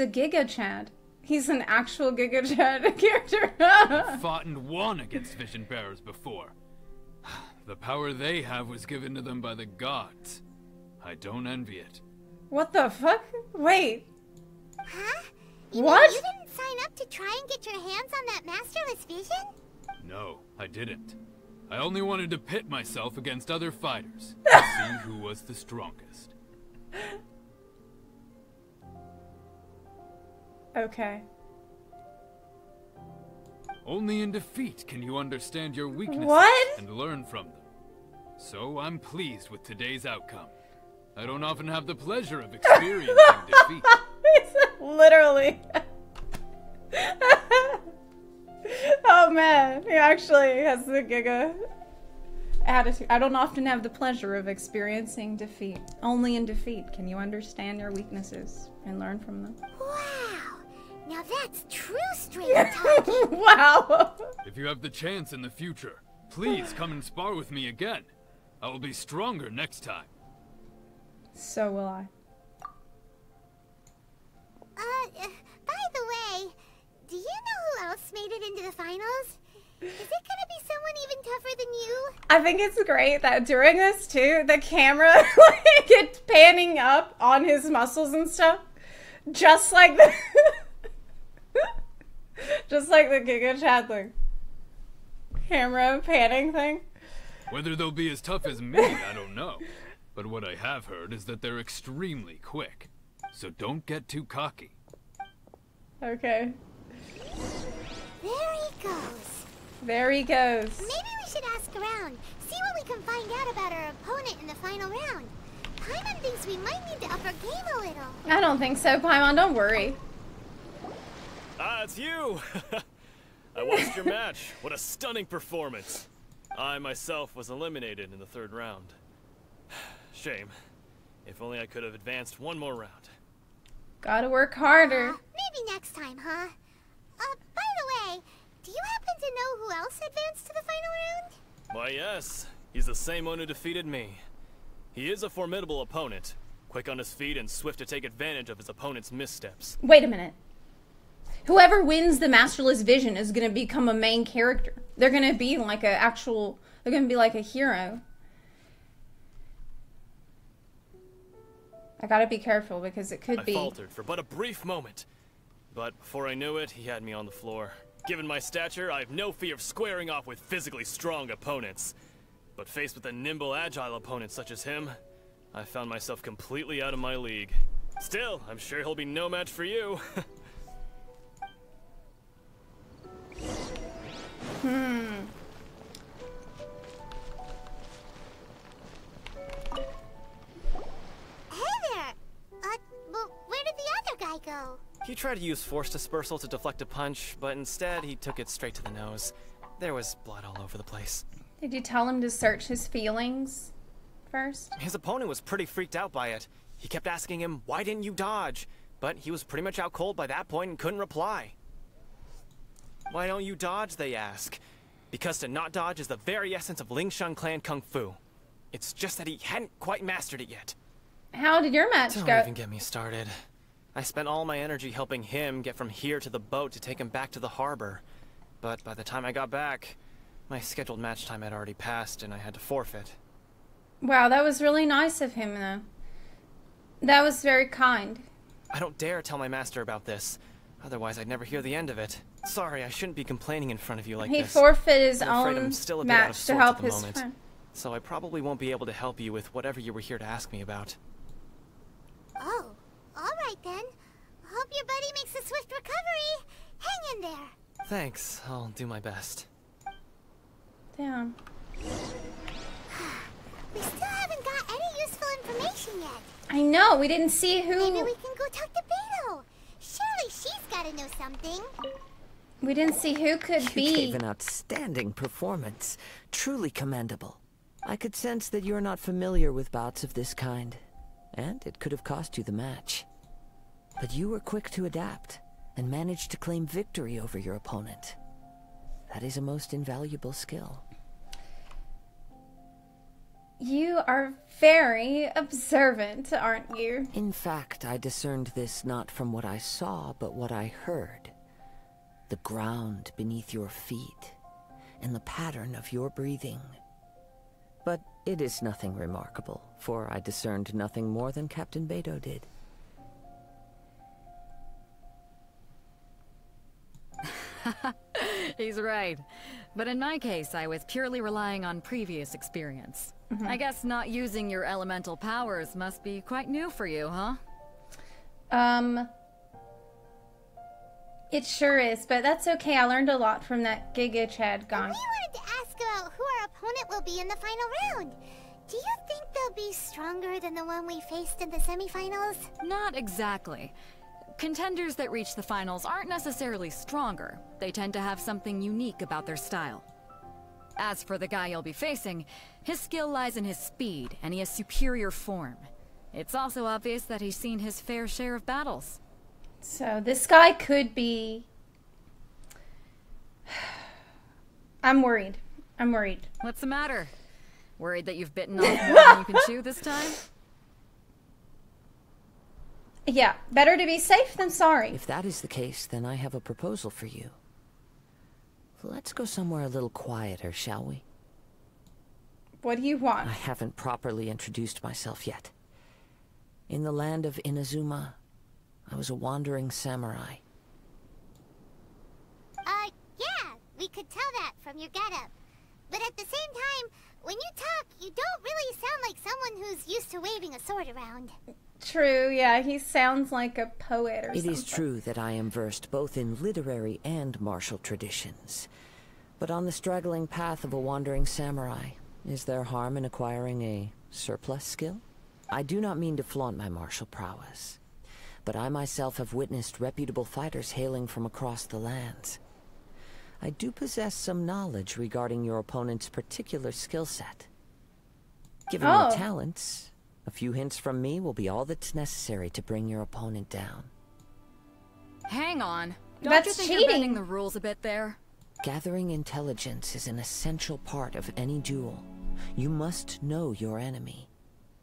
Giga Chad. He's an actual Giga Chad character. I've fought and won against vision bearers before. The power they have was given to them by the gods. I don't envy it. What the fuck? Wait. Huh? You What? mean you didn't sign up to try and get your hands on that masterless vision? No, I didn't. I only wanted to pit myself against other fighters to see who was the strongest. Okay. Only in defeat can you understand your weaknesses What? and learn from them. So I'm pleased with today's outcome. I don't often have the pleasure of experiencing defeat. Literally. Oh man, he actually has the Giga attitude. I don't often have the pleasure of experiencing defeat. Only in defeat can you understand your weaknesses and learn from them. Wow, now that's true straight talking. Wow. If you have the chance in the future, please come and spar with me again. I will be stronger next time. So will I. By the way, do you know who else made it into the finals? Is it gonna be someone even tougher than you? I think it's great that during this too, the camera like it's panning up on his muscles and stuff. Just like the just like the Giga Chad thing. Camera panning thing. Whether they'll be as tough as me, I don't know. But what I have heard is that they're extremely quick. So don't get too cocky. Okay. There he goes. There he goes. Maybe we should ask around, see what we can find out about our opponent in the final round. Paimon thinks we might need to up our game a little. I don't think so, Paimon. Don't worry. Ah, it's you! I watched your match. What a stunning performance. I myself was eliminated in the 3rd round. Shame. If only I could have advanced one more round. Gotta work harder. Maybe next time, huh? By the way, do you happen to know who else advanced to the final round? Why, yes. He's the same one who defeated me. He is a formidable opponent, quick on his feet and swift to take advantage of his opponent's missteps. Wait a minute. Whoever wins the Masterless Vision is gonna become a main character. They're gonna be like a actual, they're gonna be like a hero. I gotta be careful because it could be. I faltered for but a brief moment. But before I knew it, he had me on the floor. Given my stature, I have no fear of squaring off with physically strong opponents. But faced with a nimble, agile opponent such as him, I found myself completely out of my league. Still, I'm sure he'll be no match for you. Hey there! Well, where did the other guy go? He tried to use force dispersal to deflect a punch, but instead he took it straight to the nose. There was blood all over the place. Did you tell him to search his feelings first? His opponent was pretty freaked out by it. He kept asking him, "Why didn't you dodge?" But he was pretty much out cold by that point and couldn't reply. "Why don't you dodge?" they ask. Because to not dodge is the very essence of Lingshan clan kung fu. It's just that he hadn't quite mastered it yet. How did your match Don't go? even get me started. I spent all my energy helping him get from here to the boat to take him back to the harbor. But by the time I got back, my scheduled match time had already passed and I had to forfeit. Wow, that was really nice of him, though. That was very kind. I don't dare tell my master about this. Otherwise, I'd never hear the end of it. Sorry, I shouldn't be complaining in front of you like He this. forfeited his I'm afraid I'm own still a bit out of match to sorts help at the his moment. friend. So I probably won't be able to help you with whatever you were here to ask me about. Oh, alright then. Hope your buddy makes a swift recovery. Hang in there. Thanks, I'll do my best. Damn. We still haven't got any useful information yet. I know, we didn't see who... Maybe we can go talk to Beto. Surely she's gotta know something. We didn't see who could You be. gave an outstanding performance. Truly commendable. I could sense that you're not familiar with bouts of this kind. And it could have cost you the match. But you were quick to adapt, and managed to claim victory over your opponent. That is a most invaluable skill. You are very observant, aren't you? In fact, I discerned this not from what I saw, but what I heard. The ground beneath your feet, and the pattern of your breathing. But it is nothing remarkable, for I discerned nothing more than Captain Beto did. He's right. But in my case, I was purely relying on previous experience. I guess not using your elemental powers must be quite new for you, huh? It sure is, but that's okay. I learned a lot from that Giga Chad guy. We wanted to ask about who our opponent will be in the final round. Do you think they'll be stronger than the one we faced in the semifinals? Not exactly. Contenders that reach the finals aren't necessarily stronger. They tend to have something unique about their style. As for the guy you'll be facing, his skill lies in his speed, and he has superior form. It's also obvious that he's seen his fair share of battles. So this guy could be... I'm worried. I'm worried. What's the matter? Worried that you've bitten off more than you can chew this time? Yeah, better to be safe than sorry. If that is the case, then I have a proposal for you. Let's go somewhere a little quieter, shall we? What do you want? I haven't properly introduced myself yet. In the land of Inazuma, I was a wandering samurai. Yeah, we could tell that from your getup. But at the same time, when you talk, you don't really sound like someone who's used to waving a sword around. True, yeah, he sounds like a poet or something. It is true that I am versed both in literary and martial traditions. But on the straggling path of a wandering samurai, is there harm in acquiring a surplus skill? I do not mean to flaunt my martial prowess, but I myself have witnessed reputable fighters hailing from across the lands. I do possess some knowledge regarding your opponent's particular skill set. Given your talents, a few hints from me will be all that's necessary to bring your opponent down. Hang on. Don't That's you think cheating. you're bending the rules a bit there? Gathering intelligence is an essential part of any duel. You must know your enemy.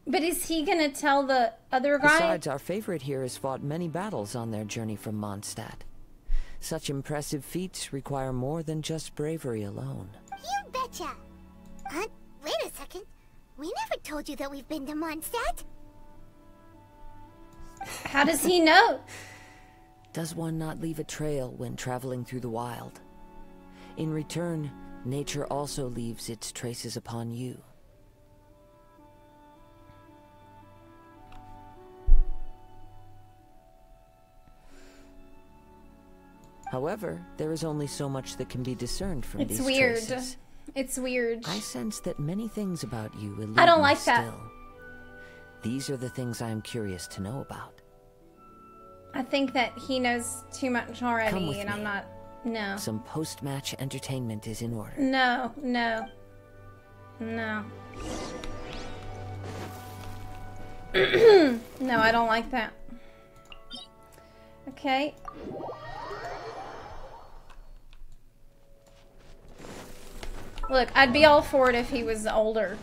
But is he gonna tell the other guy? Besides, our favorite here has fought many battles on their journey from Mondstadt. Such impressive feats require more than just bravery alone. You betcha! Wait a second. We never told you that we've been to Mondstadt. How does he know? Does one not leave a trail when traveling through the wild? In return, nature also leaves its traces upon you. However, there is only so much that can be discerned from these traces. It's weird. I sense that many things about you elude I don't me like that. still. These are the things I am curious to know about. I think that he knows too much Come already, with and me. I'm not... No. Some post-match entertainment is in order. No, no. No. No, I don't like that. Okay. Look, I'd be all for it if he was older,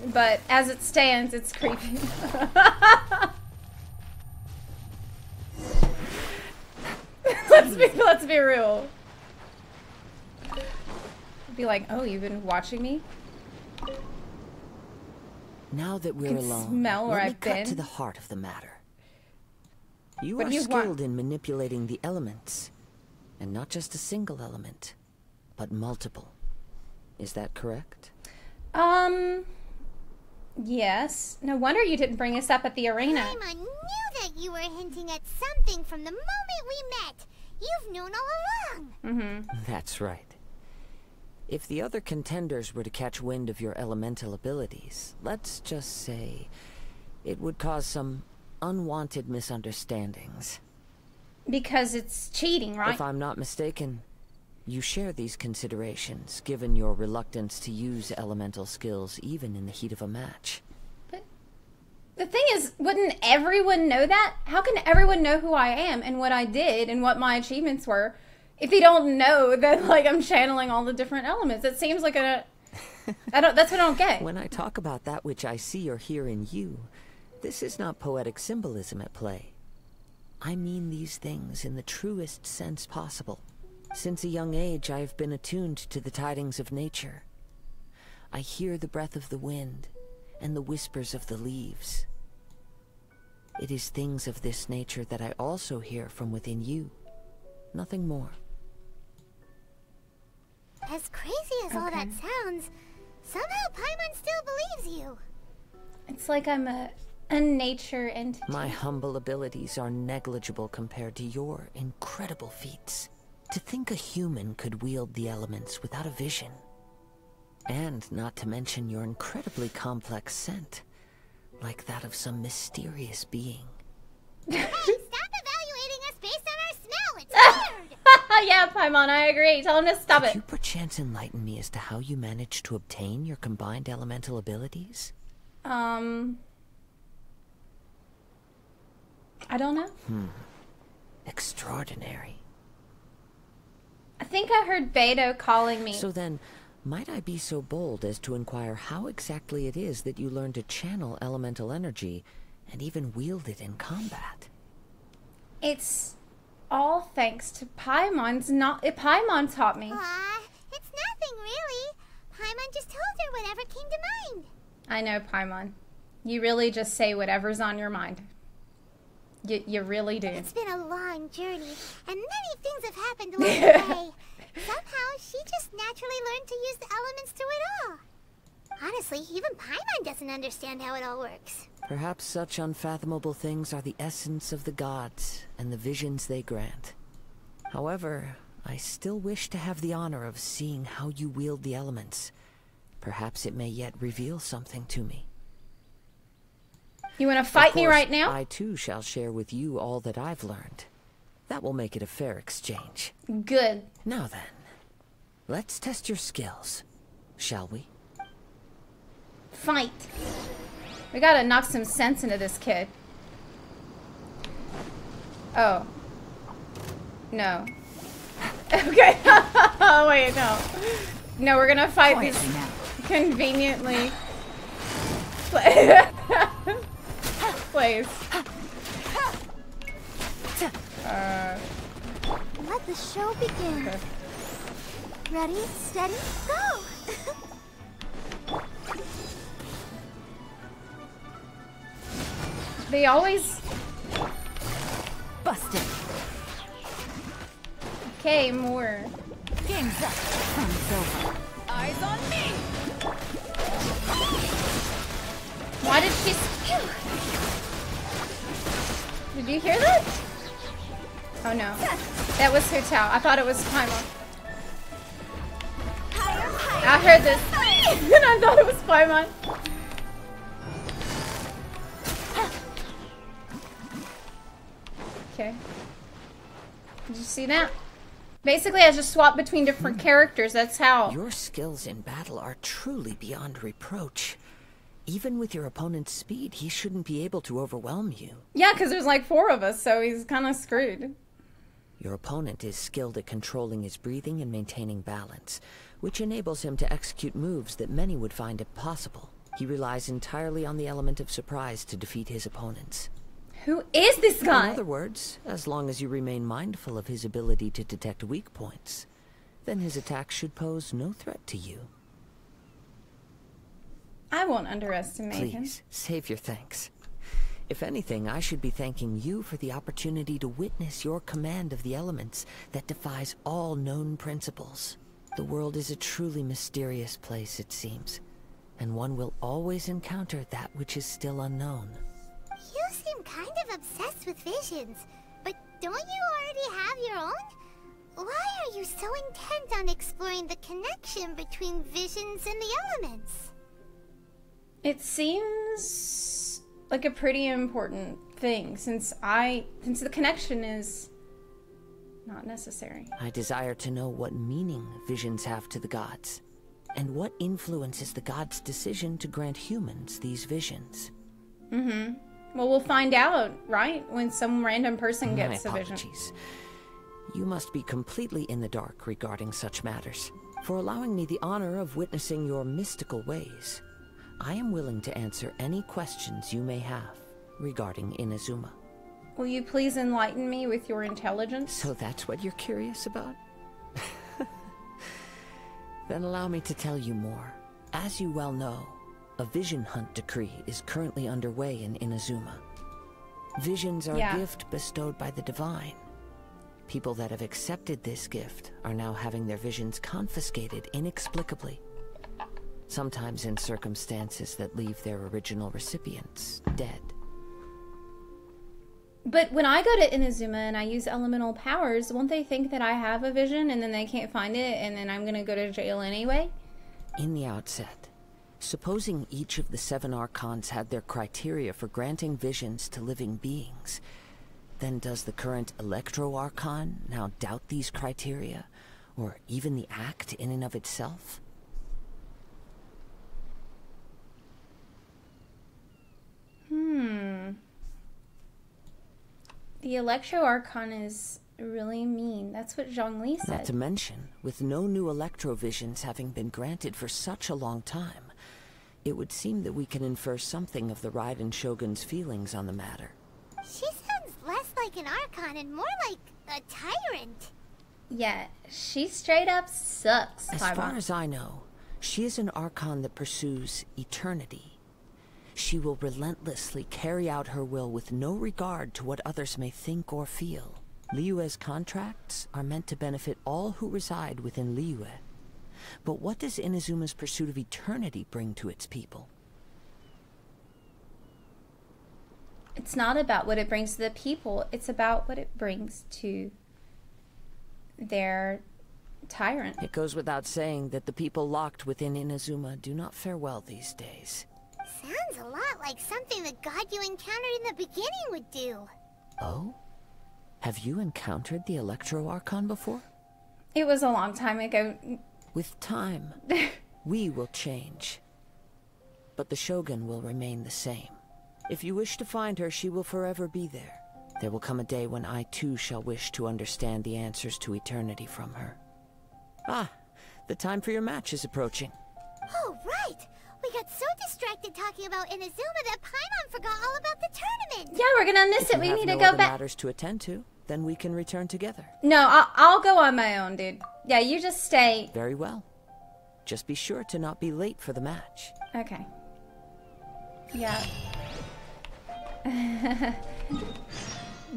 but as it stands, it's creepy. Let's be real. Be like, oh, you've been watching me? Now that we're can alone, smell where let me I've cut been. to the heart of the matter. You What are do you want? skilled in manipulating the elements, and not just a single element, but multiple. Is that correct? Yes. No wonder you didn't bring us up at the arena. Paimon knew that you were hinting at something from the moment we met. You've known all along. Mm-hmm. That's right. If the other contenders were to catch wind of your elemental abilities, let's just say it would cause some unwanted misunderstandings. Because it's cheating, right? If I'm not mistaken, you share these considerations, given your reluctance to use elemental skills even in the heat of a match. But the thing is, wouldn't everyone know that? How can everyone know who I am and what I did and what my achievements were if they don't know that, like, I'm channeling all the different elements? It seems like that's what I don't get. When I talk about that which I see or hear in you, this is not poetic symbolism at play. I mean these things in the truest sense possible. Since a young age, I have been attuned to the tidings of nature. I hear the breath of the wind and the whispers of the leaves. It is things of this nature that I also hear from within you. Nothing more. As crazy as all that sounds, somehow Paimon still believes you. It's like I'm a nature entity. My humble abilities are negligible compared to your incredible feats. To think a human could wield the elements without a vision. And not to mention your incredibly complex scent, like that of some mysterious being. Hey, stop evaluating us Yeah, Paimon, I agree. Tell him to stop Could it. you perchance enlighten me as to how you managed to obtain your combined elemental abilities? I don't know. Extraordinary. I think I heard Beto calling me. So then, might I be so bold as to inquire how exactly it is that you learn to channel elemental energy and even wield it in combat? It's all thanks to Paimon. Paimon taught me. Aw, it's nothing really. Paimon just told her whatever came to mind. I know, Paimon. You really just say whatever's on your mind. You really do. It's been a long journey, and many things have happened along the way. Somehow, she just naturally learned to use the elements through it all. Honestly, even Paimon doesn't understand how it all works. Perhaps such unfathomable things are the essence of the gods and the visions they grant. However, I still wish to have the honor of seeing how you wield the elements. Perhaps it may yet reveal something to me. You want to fight me right now? I too shall share with you all that I've learned. That will make it a fair exchange. Good. Now then, let's test your skills, shall we? Fight. We gotta knock some sense into this kid. Oh. No. Okay. Oh, wait, no. No, we're gonna fight these conveniently. Please. Let the show begin. Okay. Ready, steady, go! They always... Busted. Okay, more. Game's up. Fun's over. Eyes on me! Why did she... Did you hear that? Oh no. That was her towel. I thought it was Paimon. I heard this. And I thought it was Paimon. Okay. Did you see that? Basically, I just swapped between different characters. That's how. Your skills in battle are truly beyond reproach. Even with your opponent's speed, he shouldn't be able to overwhelm you. Yeah, because there's like 4 of us, so he's kind of screwed. Your opponent is skilled at controlling his breathing and maintaining balance, which enables him to execute moves that many would find impossible. He relies entirely on the element of surprise to defeat his opponents. Who is this guy? In other words, as long as you remain mindful of his ability to detect weak points, then his attack should pose no threat to you. I won't underestimate him. Please, save your thanks. If anything, I should be thanking you for the opportunity to witness your command of the elements that defies all known principles. The world is a truly mysterious place, it seems, and one will always encounter that which is still unknown. You seem kind of obsessed with visions, but don't you already have your own? Why are you so intent on exploring the connection between visions and the elements? It seems like a pretty important thing since the connection is not necessary. I desire to know what meaning visions have to the gods, and what influences the gods' decision to grant humans these visions. Mm-hmm. Well, we'll find out, right? When some random person gets a vision. Apologies. You must be completely in the dark regarding such matters. For allowing me the honor of witnessing your mystical ways, I am willing to answer any questions you may have regarding Inazuma. Will you please enlighten me with your intelligence? So that's what you're curious about? Then allow me to tell you more. As you well know, a vision hunt decree is currently underway in Inazuma. Visions are a gift bestowed by the divine. People that have accepted this gift are now having their visions confiscated inexplicably. Sometimes in circumstances that leave their original recipients dead. But when I go to Inazuma and I use elemental powers, won't they think that I have a vision and then they can't find it and then I'm gonna go to jail anyway? In the outset, supposing each of the 7 archons had their criteria for granting visions to living beings, Then does the current Electro Archon now doubt these criteria? Or even the act in and of itself? The Electro Archon is really mean. That's what Zhongli said. Not to mention, with no new Electrovisions having been granted for such a long time, it would seem that we can infer something of the Raiden Shogun's feelings on the matter. She sounds less like an Archon and more like a tyrant. Yeah, she straight up sucks. As far as I know, she is an Archon that pursues eternity. She will relentlessly carry out her will with no regard to what others may think or feel. Liyue's contracts are meant to benefit all who reside within Liyue. But what does Inazuma's pursuit of eternity bring to its people? It's not about what it brings to the people. It's about what it brings to their tyrant. It goes without saying that the people locked within Inazuma do not fare well these days. Sounds a lot like something the god you encountered in the beginning would do. Oh? Have you encountered the Electro Archon before? It was a long time ago. With time, we will change. But the Shogun will remain the same. If you wish to find her, she will forever be there. There will come a day when I too shall wish to understand the answers to eternity from her. Ah, the time for your match is approaching. Oh, right! We got so distracted talking about Inazuma that Paimon forgot all about the tournament! Yeah, we're gonna miss it. We need to go back. Matters to attend to, then we can return together. No, I'll go on my own, dude. Yeah, you just stay. Very well. Just be sure to not be late for the match. Okay. Yeah.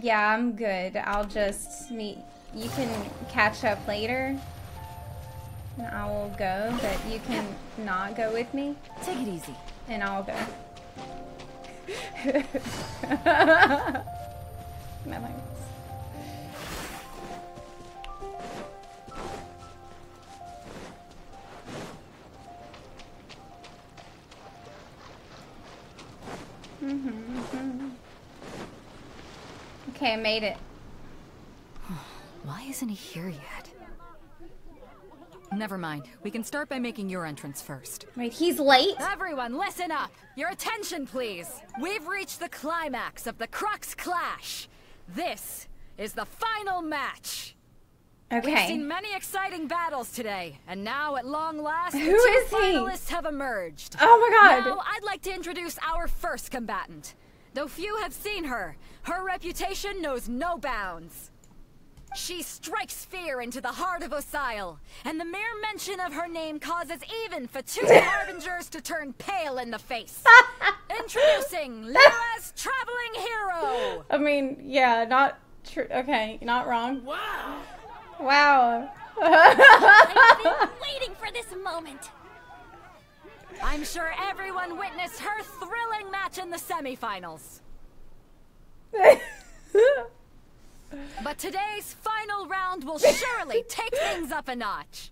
Yeah, I'm good. I'll just meet. You can catch up later. And I will go, but you can not go with me. Take it easy. And I'll go. No thanks. Okay, I made it. Why isn't he here yet? Never mind. We can start by making your entrance first. Wait, he's late? Everyone, listen up! Your attention, please! We've reached the climax of the Crux Clash! This is the final match! Okay. We've seen many exciting battles today, and now at long last, Who the two is he? finalists have emerged. Oh my god! Now, I'd like to introduce our first combatant. Though few have seen her, her reputation knows no bounds. She strikes fear into the heart of Osile, and the mere mention of her name causes even Fatui harbingers to turn pale in the face. Introducing Lyra's traveling hero! I mean, yeah, not true. Okay, not wrong. Wow! Wow. I've been waiting for this moment. I'm sure everyone witnessed her thrilling match in the semifinals. But today's final round will surely take things up a notch.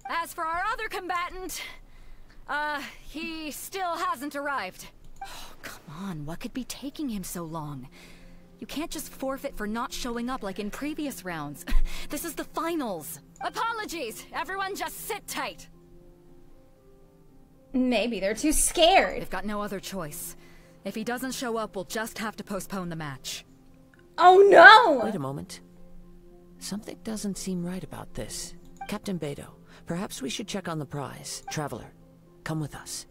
As for our other combatant, he still hasn't arrived. Oh, come on, what could be taking him so long? You can't just forfeit for not showing up like in previous rounds. This is the finals. Apologies, everyone just sit tight. Maybe they're too scared. They've got no other choice. If he doesn't show up, we'll just have to postpone the match. Oh no! Wait a moment. Something doesn't seem right about this. Captain Beidou, perhaps we should check on the prize. Traveler, come with us.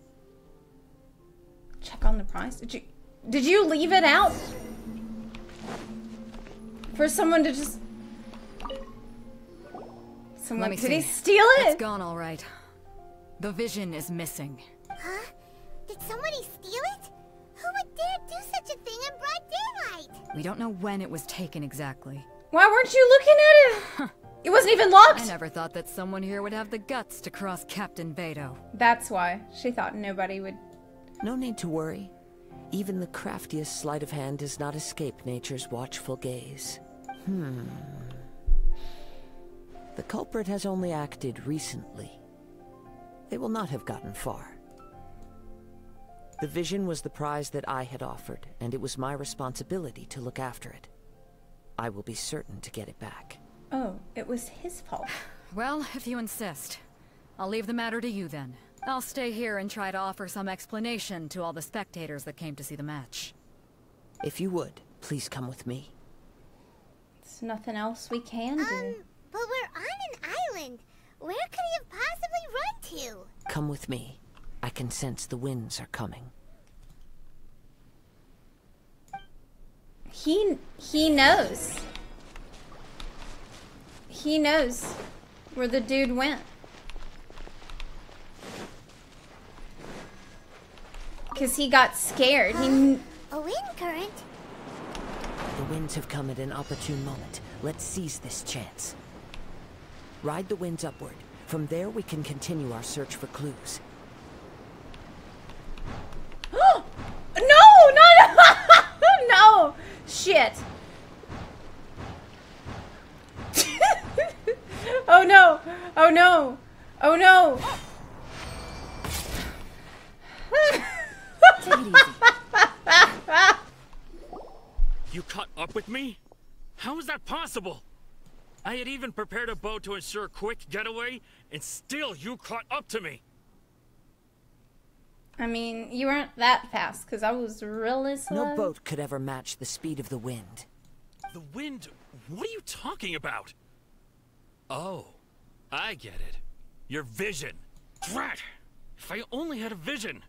Check on the prize? Did you leave it out? For someone to just... Someone... Let me Did he see. steal it? It's gone all right. The vision is missing. Huh? Did somebody steal it? Who would dare do such a thing in broad daylight? We don't know when it was taken exactly. Why weren't you looking at it? It wasn't even locked. I never thought that someone here would have the guts to cross Captain Beidou. That's why. She thought nobody would... No need to worry. Even the craftiest sleight of hand does not escape nature's watchful gaze. The culprit has only acted recently. They will not have gotten far. The vision was the prize that I had offered, and it was my responsibility to look after it. I will be certain to get it back. Oh, it was his fault. Well, if you insist. I'll leave the matter to you then. I'll stay here and try to offer some explanation to all the spectators that came to see the match. If you would, please come with me. There's nothing else we can do. But we're on an island. Where could he have possibly run to? Come with me. I can sense the winds are coming. He knows. He knows where the dude went. Because he got scared. A wind current? The winds have come at an opportune moment. Let's seize this chance. Ride the winds upward. From there we can continue our search for clues. No! No! No! Shit. Oh no! Oh no! Oh no! Take it easy. You caught up with me? How is that possible? I had even prepared a boat to ensure a quick getaway, and still you caught up to me. I mean, you weren't that fast, because I was really slow. No boat could ever match the speed of the wind. The wind? What are you talking about? Oh, I get it. Your vision. Drat! If I only had a vision.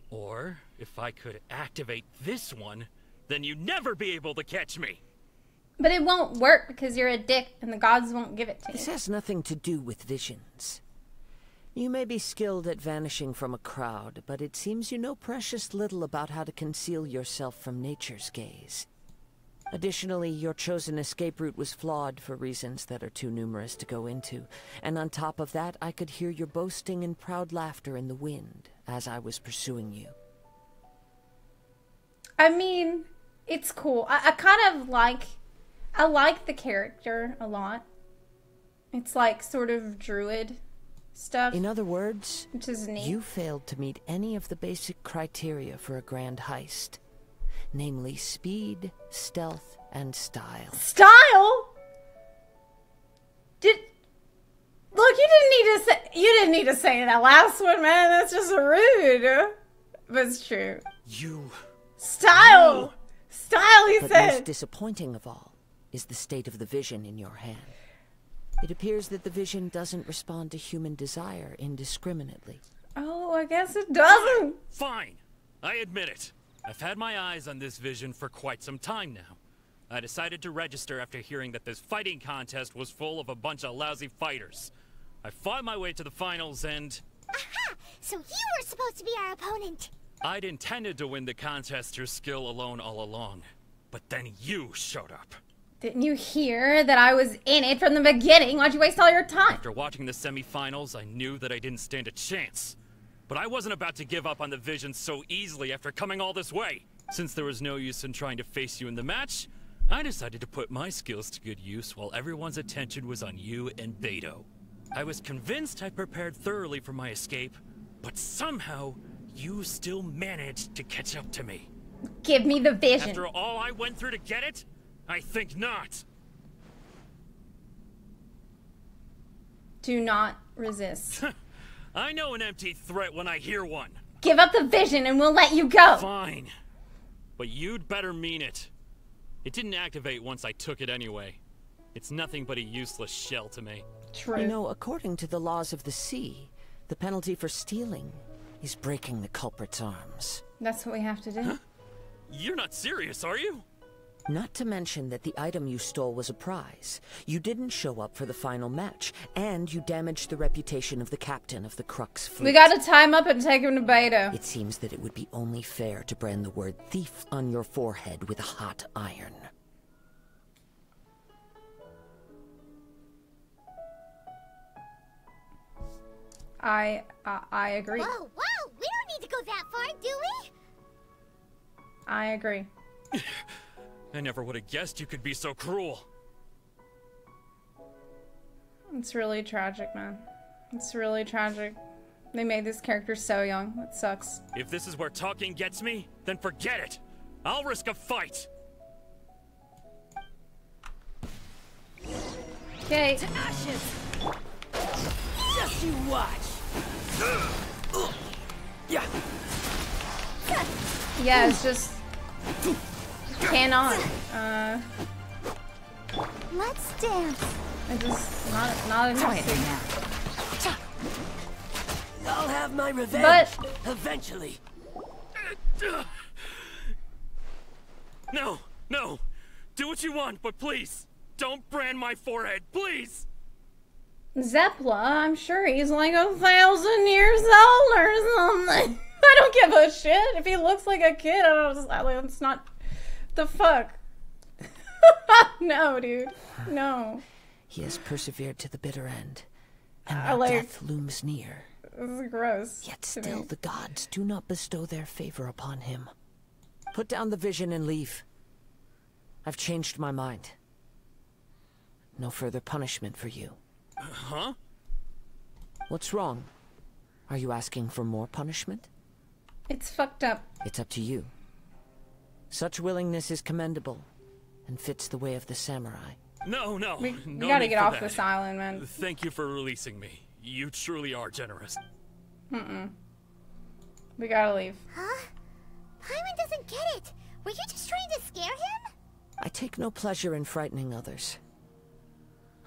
Or, if I could activate this one, then you'd never be able to catch me. But it won't work because you're a dick and the gods won't give it to you. This has nothing to do with visions. You may be skilled at vanishing from a crowd, but it seems you know precious little about how to conceal yourself from nature's gaze. Additionally, your chosen escape route was flawed for reasons that are too numerous to go into. And on top of that, I could hear your boasting and proud laughter in the wind as I was pursuing you. I mean, it's cool. I kind of like... I like the character a lot. It's like sort of druid stuff. In other words, which is neat. You failed to meet any of the basic criteria for a grand heist. Namely speed, stealth, and style. Style? Look, you didn't need to say that last one, man. That's just rude. But it's true. Style! Style, he but said. Most disappointing of all is the state of the vision in your hand. It appears that the vision doesn't respond to human desire indiscriminately. Oh, I guess it doesn't. Fine. I admit it. I've had my eyes on this vision for quite some time now. I decided to register after hearing that this fighting contest was full of a bunch of lousy fighters. I fought my way to the finals and... Aha! So you were supposed to be our opponent. I'd intended to win the contest through skill alone all along. But then you showed up. Didn't you hear that I was in it from the beginning? Why'd you waste all your time? After watching the semifinals, I knew that I didn't stand a chance. But I wasn't about to give up on the vision so easily after coming all this way. Since there was no use in trying to face you in the match, I decided to put my skills to good use while everyone's attention was on you and Beto. I was convinced I prepared thoroughly for my escape, but somehow you still managed to catch up to me. Give me the vision. After all I went through to get it? I think not. Do not resist. I know an empty threat when I hear one. Give up the vision and we'll let you go. Fine. But you'd better mean it. It didn't activate once I took it anyway. It's nothing but a useless shell to me. True. You know, according to the laws of the sea, the penalty for stealing is breaking the culprit's arms. That's what we have to do. Huh? You're not serious, are you? Not to mention that the item you stole was a prize. You didn't show up for the final match, and you damaged the reputation of the captain of the Crux fleet. We gotta tie him up and take him to Beto. It seems that it would be only fair to brand the word thief on your forehead with a hot iron. I agree. Whoa, whoa! We don't need to go that far, do we? I agree. I never would have guessed you could be so cruel. It's really tragic, man. It's really tragic. They made this character so young. That sucks. If this is where talking gets me, then forget it. I'll risk a fight. Okay. To ashes. Just you watch. Yeah. Yeah, it's just cannot. Let's dance. I just not interested now. I'll have my revenge. But eventually. No, no. Do what you want, but please, don't brand my forehead, please. Zepla, I'm sure he's like 1,000 years old or something. I don't give a shit if he looks like a kid. It's not the fuck. No, dude. No. He has persevered to the bitter end, and I now like- death looms near. This is gross. Yet to still me. the gods do not bestow their favor upon him. Put down the vision and leave. I've changed my mind. No further punishment for you. Huh? What's wrong? Are you asking for more punishment? It's fucked up. It's up to you. Such willingness is commendable, and fits the way of the samurai. No, no. We no gotta need get for off that. this island, man. Thank you for releasing me. You truly are generous. We gotta leave. Huh? Paimon doesn't get it. Were you just trying to scare him? I take no pleasure in frightening others.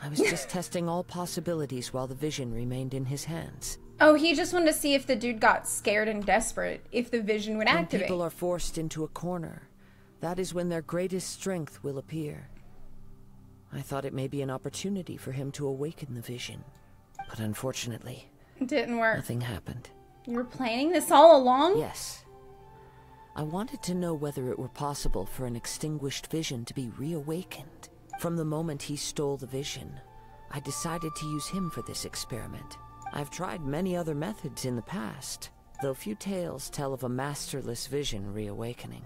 I was just testing all possibilities while the vision remained in his hands. Oh, he just wanted to see if the dude got scared and desperate, if the vision would When activate. people are forced into a corner, that is when their greatest strength will appear. I thought it may be an opportunity for him to awaken the vision. But unfortunately, It didn't work. nothing happened. You were planning this all along? Yes. I wanted to know whether it were possible for an extinguished vision to be reawakened. From the moment he stole the vision, I decided to use him for this experiment. I've tried many other methods in the past, though few tales tell of a masterless vision reawakening.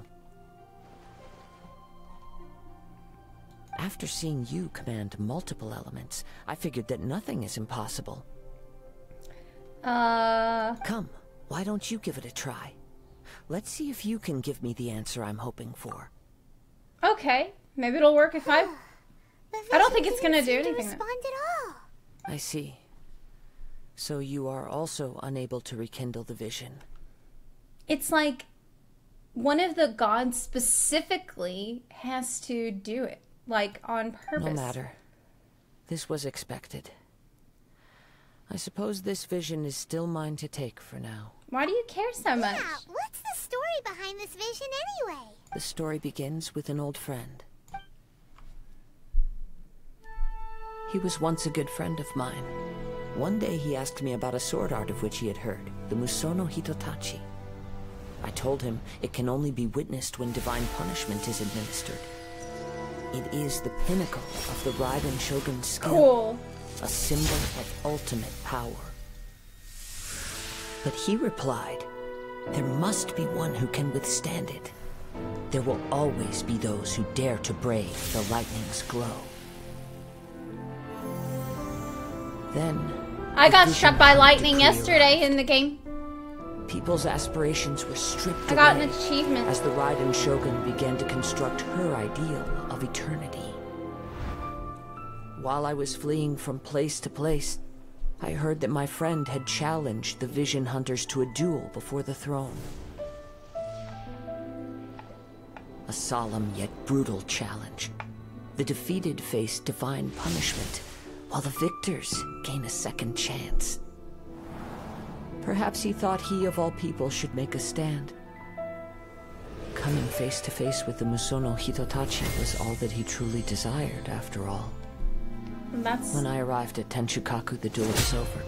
After seeing you command multiple elements, I figured that nothing is impossible. Come, why don't you give it a try? Let's see if you can give me the answer I'm hoping for. Okay. Maybe it'll work if I... I don't think it's gonna do didn't seem to anything. respond at all. I see. So you are also unable to rekindle the vision. It's like one of the gods specifically has to do it. Like, on purpose. No matter. This was expected. I suppose this vision is still mine to take for now. Why do you care so much? Yeah, what's the story behind this vision anyway? The story begins with an old friend. He was once a good friend of mine. One day he asked me about a sword art of which he had heard, the Musono Hitotachi. I told him it can only be witnessed when divine punishment is administered. It is the pinnacle of the Raiden Shogun's skill. Cool. A symbol of ultimate power. But he replied, there must be one who can withstand it. There will always be those who dare to brave the lightning's glow. Then, I got the struck vision by had to lightning clear yesterday out. in the game. People's aspirations were stripped I got away an achievement. as the Raiden Shogun began to construct her ideal of eternity. While I was fleeing from place to place, I heard that my friend had challenged the Vision Hunters to a duel before the throne. A solemn yet brutal challenge. The defeated face divine punishment, while the victors gain a second chance. Perhaps he thought he of all people should make a stand. Coming face to face with the Musono Hitotachi was all that he truly desired, after all. That's... When I arrived at Tenchukaku, the duel was over.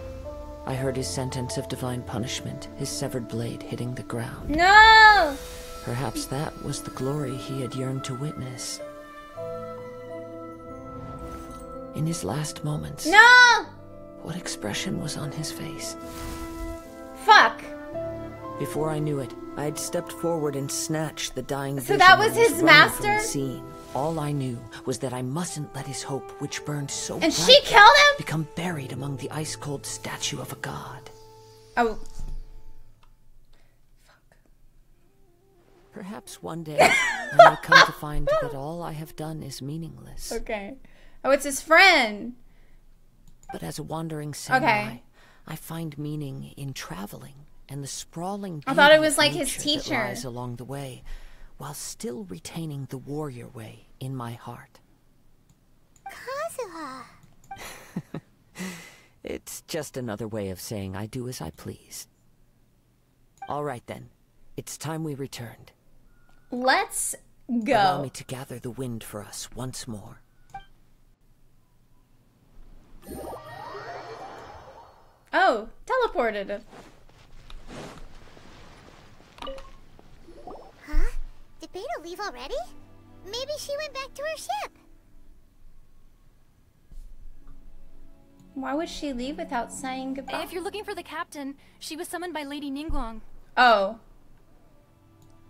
I heard his sentence of divine punishment, his severed blade hitting the ground. No! Perhaps that was the glory he had yearned to witness. In his last moments, No! what expression was on his face? Fuck. Before I knew it, I had stepped forward and snatched the dying So vision that was and his running master? from the scene. All I knew was that I mustn't let his hope, which burned so And brightly, she killed him? become buried among the ice-cold statue of a god. Oh. Perhaps one day I may come to find that all I have done is meaningless. Okay. Oh, it's his friend. But as a wandering samurai, Okay. I find meaning in traveling and the sprawling I thought it beauty was of like his nature teacher. that lies along the way, while still retaining the warrior way in my heart. Kazuha. It's just another way of saying I do as I please. All right then, it's time we returned. Let's go. Allow me to gather the wind for us once more. Oh, teleported. Huh? Did Beta leave already? Maybe she went back to her ship. Why would she leave without saying goodbye? If you're looking for the captain, she was summoned by Lady Ningguang. Oh.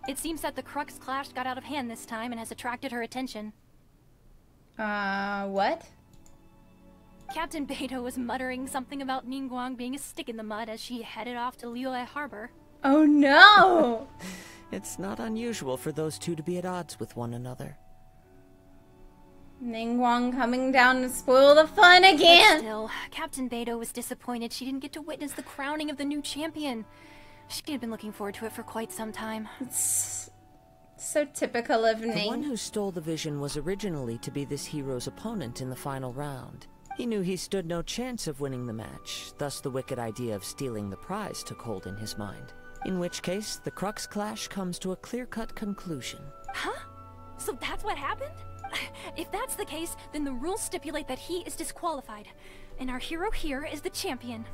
It seems that the Crux clash got out of hand this time and has attracted her attention. What? Captain Beidou was muttering something about Ningguang being a stick in the mud as she headed off to Liyue Harbor. Oh no! It's not unusual for those two to be at odds with one another. Ningguang coming down to spoil the fun But again! still, Captain Beidou was disappointed she didn't get to witness the crowning of the new champion. She had been looking forward to it for quite some time. It's so typical of Ning. The one who stole the vision was originally to be this hero's opponent in the final round. He knew he stood no chance of winning the match, thus the wicked idea of stealing the prize took hold in his mind. In which case, the Crux clash comes to a clear-cut conclusion. Huh? So that's what happened? If that's the case, then the rules stipulate that he is disqualified. And our hero here is the champion.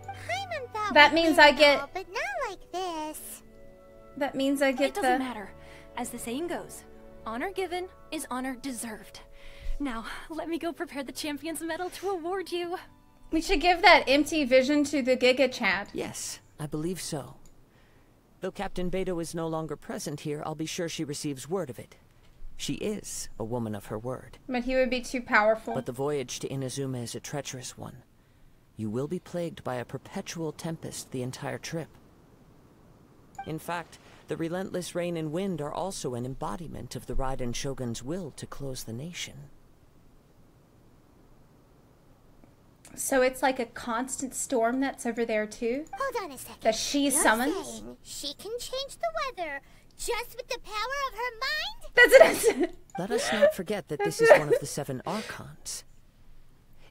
Paimon thought That we'd means been I get- all, but not like this. That means I get It doesn't matter. As the saying goes, honor given is honor deserved. Now, let me go prepare the champion's medal to award you. We should give that empty vision to the Giga Chat. Yes, I believe so. Though Captain Beidou is no longer present here, I'll be sure she receives word of it. She is a woman of her word. But he would be too powerful. But the voyage to Inazuma is a treacherous one. You will be plagued by a perpetual tempest the entire trip. In fact, the relentless rain and wind are also an embodiment of the Raiden Shogun's will to close the nation. So it's like a constant storm that's over there too? Hold on a second. That she You're summons? saying she can change the weather just with the power of her mind? That's it. Let us not forget that this is one of the 7 Archons.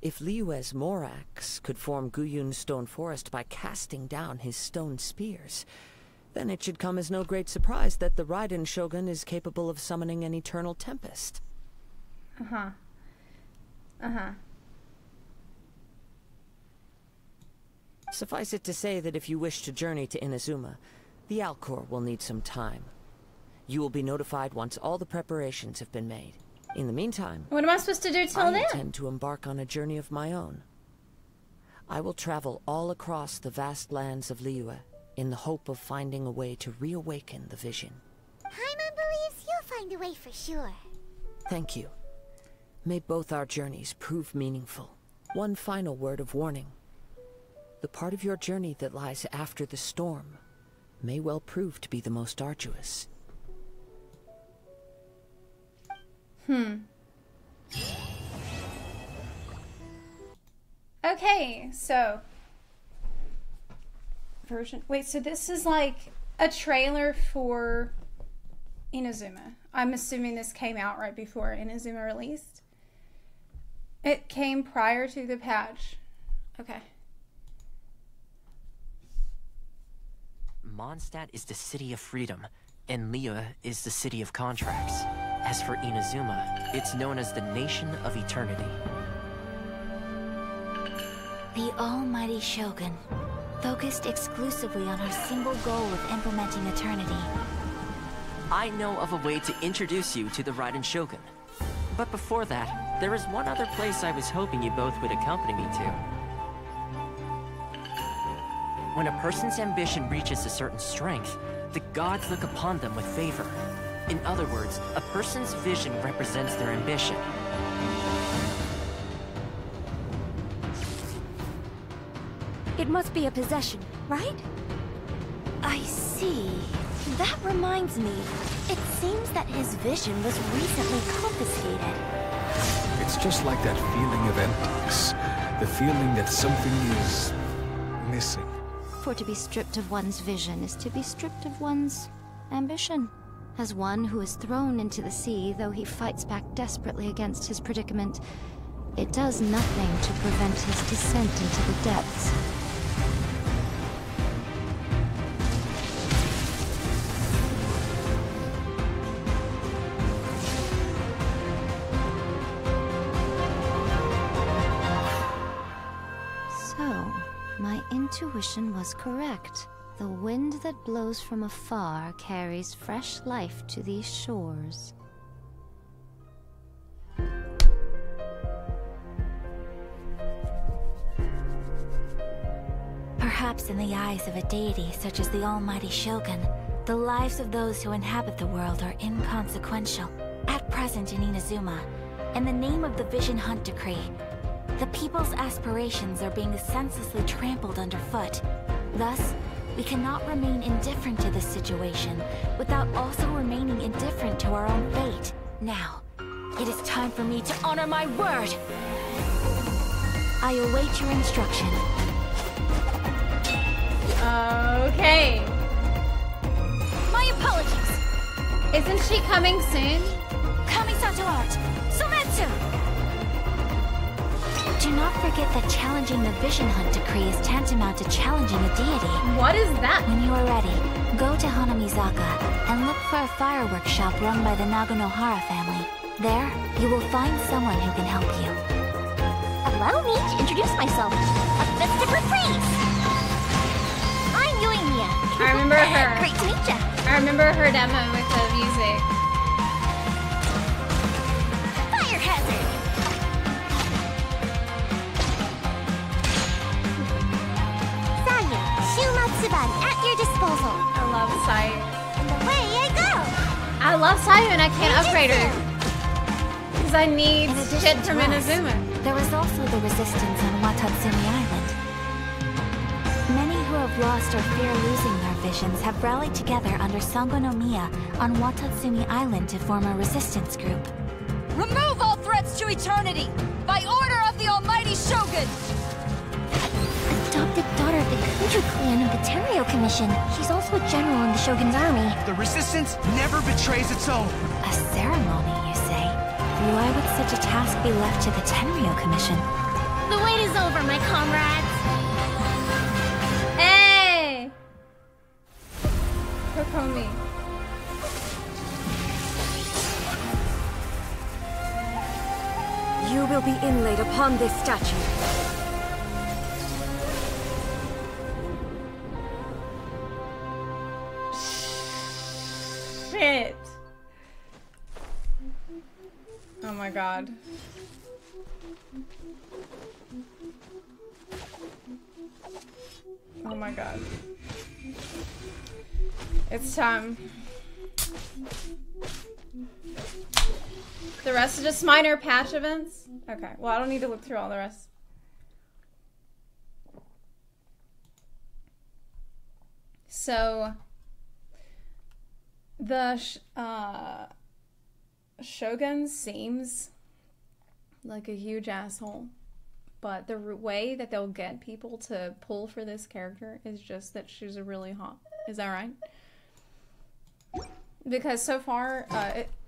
If Liyue's Morax could form Guyun's stone forest by casting down his stone spears, then it should come as no great surprise that the Raiden Shogun is capable of summoning an eternal tempest. Uh-huh. Suffice it to say that if you wish to journey to Inazuma, the Alcor will need some time. You will be notified once all the preparations have been made. In the meantime, What am I supposed to do till I then? intend to embark on a journey of my own. I will travel all across the vast lands of Liyue in the hope of finding a way to reawaken the vision. Paimon believes you'll find a way for sure. Thank you. May both our journeys prove meaningful. One final word of warning. The part of your journey that lies after the storm may well prove to be the most arduous. Okay, so version. Wait, so this is like a trailer for Inazuma. I'm assuming this came out right before Inazuma released. It came prior to the patch. Okay. Mondstadt is the city of freedom, and Liyue is the city of contracts. As for Inazuma, it's known as the Nation of Eternity. The almighty Shogun, focused exclusively on our single goal of implementing eternity. I know of a way to introduce you to the Raiden Shogun. But before that, there is one other place I was hoping you both would accompany me to. When a person's ambition reaches a certain strength, the gods look upon them with favor. In other words, a person's vision represents their ambition. It must be a possession, right? I see. That reminds me. It seems that his vision was recently confiscated. It's just like that feeling of emptiness. The feeling that something is missing. For to be stripped of one's vision is to be stripped of one's ambition. As one who is thrown into the sea, though he fights back desperately against his predicament, it does nothing to prevent his descent into the depths. So, my intuition was correct. The wind that blows from afar carries fresh life to these shores. Perhaps in the eyes of a deity such as the almighty Shogun, the lives of those who inhabit the world are inconsequential. At present in Inazuma, in the name of the Vision Hunt Decree, the people's aspirations are being senselessly trampled underfoot. Thus, we cannot remain indifferent to this situation without also remaining indifferent to our own fate. Now, it is time for me to honor my word! I await your instruction. Okay. My apologies! Isn't she coming soon? Kamisato art! Sometsu! Do not forget that challenging the Vision Hunt Decree is tantamount to challenging a deity. What is that? When you are ready, go to Hanamizaka and look for a fireworks shop run by the Naganohara family. There, you will find someone who can help you. Allow me to introduce myself. A festive reprise! I'm Yoimiya. I remember her. Great to meet ya. I remember her demo with the music. Fire hazard! At your disposal. I love Sayu. And away I go! I love Sayu and I can't upgrade her. Because I need shit from Inazuma. There is also the resistance on Watatsumi Island. Many who have lost or fear losing their visions have rallied together under Sango no Miya on Watatsumi Island to form a resistance group. Remove all threats to eternity! By order of the almighty Shogun! Adopted daughter of the Kunju clan of the Tenryo Commission. She's also a general in the Shogun's army. The resistance never betrays its own. A ceremony, you say? Why would such a task be left to the Tenryo Commission? The wait is over, my comrades. Hey! Kokomi. You will be inlaid upon this statue. Shit. Oh my god. Oh my god. It's time. The rest are just minor patch events? Okay, well I don't need to look through all the rest. So, the Shogun seems like a huge asshole, but the way that they'll get people to pull for this character is just that she's really hot. Is that right? Because so far,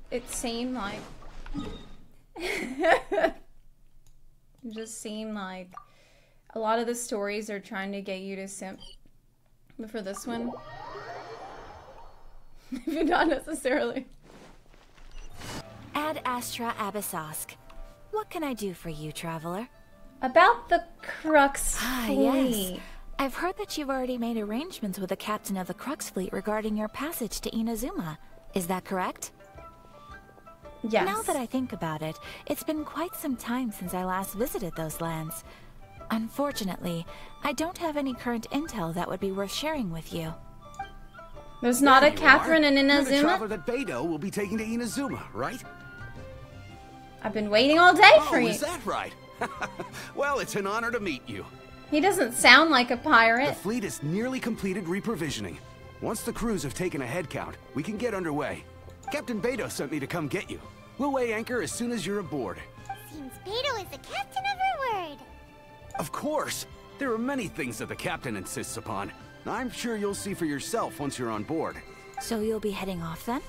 it seemed like... it just seemed like a lot of the stories are trying to get you to simp. But for this one, maybe not necessarily. Ad Astra Abyssosk. What can I do for you, traveler? About the Crux Fleet. Yes. I've heard that you've already made arrangements with the captain of the Crux Fleet regarding your passage to Inazuma. Is that correct? Yes. Now that I think about it, it's been quite some time since I last visited those lands. Unfortunately, I don't have any current intel that would be worth sharing with you. There's not a Catherine in You're the Inazuma? traveler that Beidou will be taking to Inazuma, right? I've been waiting all day for you. Oh, is that right? Well, it's an honor to meet you. He doesn't sound like a pirate. The fleet has nearly completed reprovisioning. Once the crews have taken a head count, we can get underway. Captain Beidou sent me to come get you. We'll weigh anchor as soon as you're aboard. seems Beto is the captain of her word. Of course! There are many things that the captain insists upon. I'm sure you'll see for yourself once you're on board. So you'll be heading off then?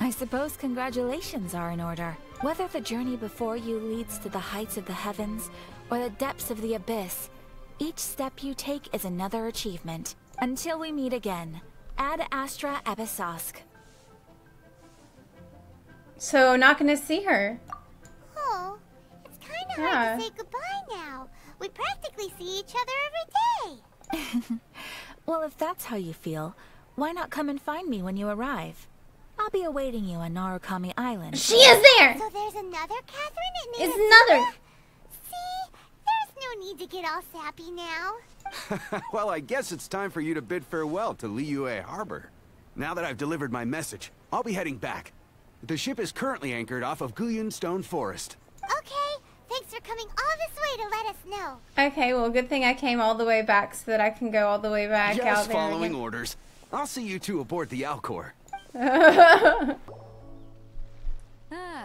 I suppose congratulations are in order. Whether the journey before you leads to the heights of the heavens or the depths of the abyss, each step you take is another achievement. Until we meet again, Ad Astra Abyssosque. So, not gonna see her. Oh, it's kind of hard to say goodbye now. We practically see each other every day. Well, if that's how you feel, why not come and find me when you arrive? I'll be awaiting you on Narukami Island. She is there! So there's another Catherine in It's Inazuma? another! See? There's no need to get all sappy now. Well, I guess it's time for you to bid farewell to Liyue Harbor. Now that I've delivered my message, I'll be heading back. The ship is currently anchored off of Guyun Stone Forest. Okay, thanks for coming all this way to let us know. Okay, well, good thing I came all the way back so that I can go all the way back out Just there following again. orders. I'll see you two aboard the Alcor.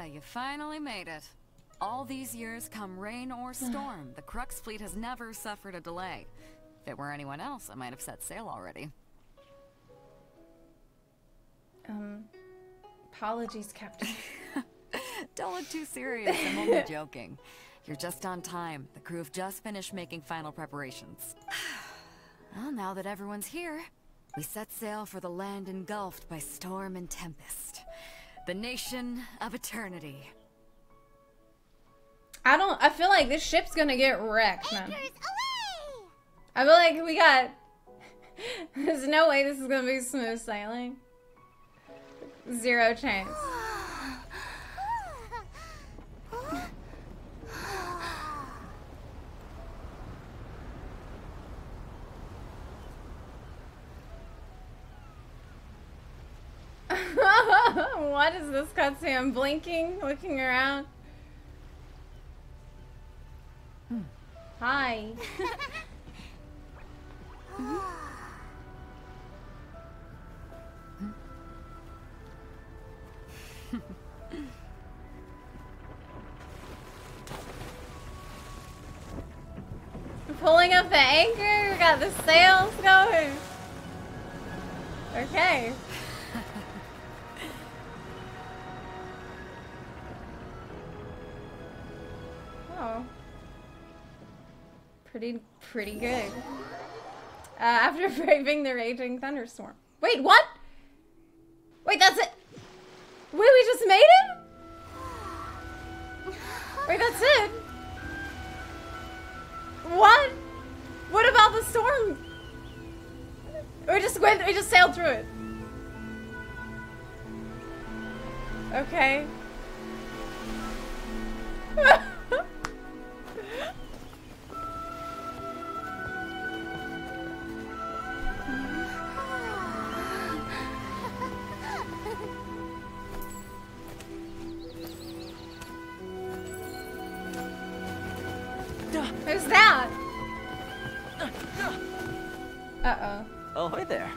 You finally made it. All these years, come rain or storm, the Crux fleet has never suffered a delay. If it were anyone else, I might have set sail already. Apologies, Captain. Don't look too serious, I'm only joking. You're just on time. The crew have just finished making final preparations. Well, now that everyone's here, we set sail for the land engulfed by storm and tempest. The nation of eternity. I feel like this ship's gonna get wrecked, man. Anchors away! I feel like we got... There's no way this is gonna be smooth sailing. Zero chance. What is this cutscene? I'm blinking, looking around. Hi. Pulling up the anchor, we got the sails going. Okay. Oh. Pretty good. After braving the raging thunderstorm. Wait, what? Wait, that's it. Wait, we just made it? Wait, that's it? What? What about the storm? We just sailed through it. Okay. Who's that? Uh-oh. Oh, hi there.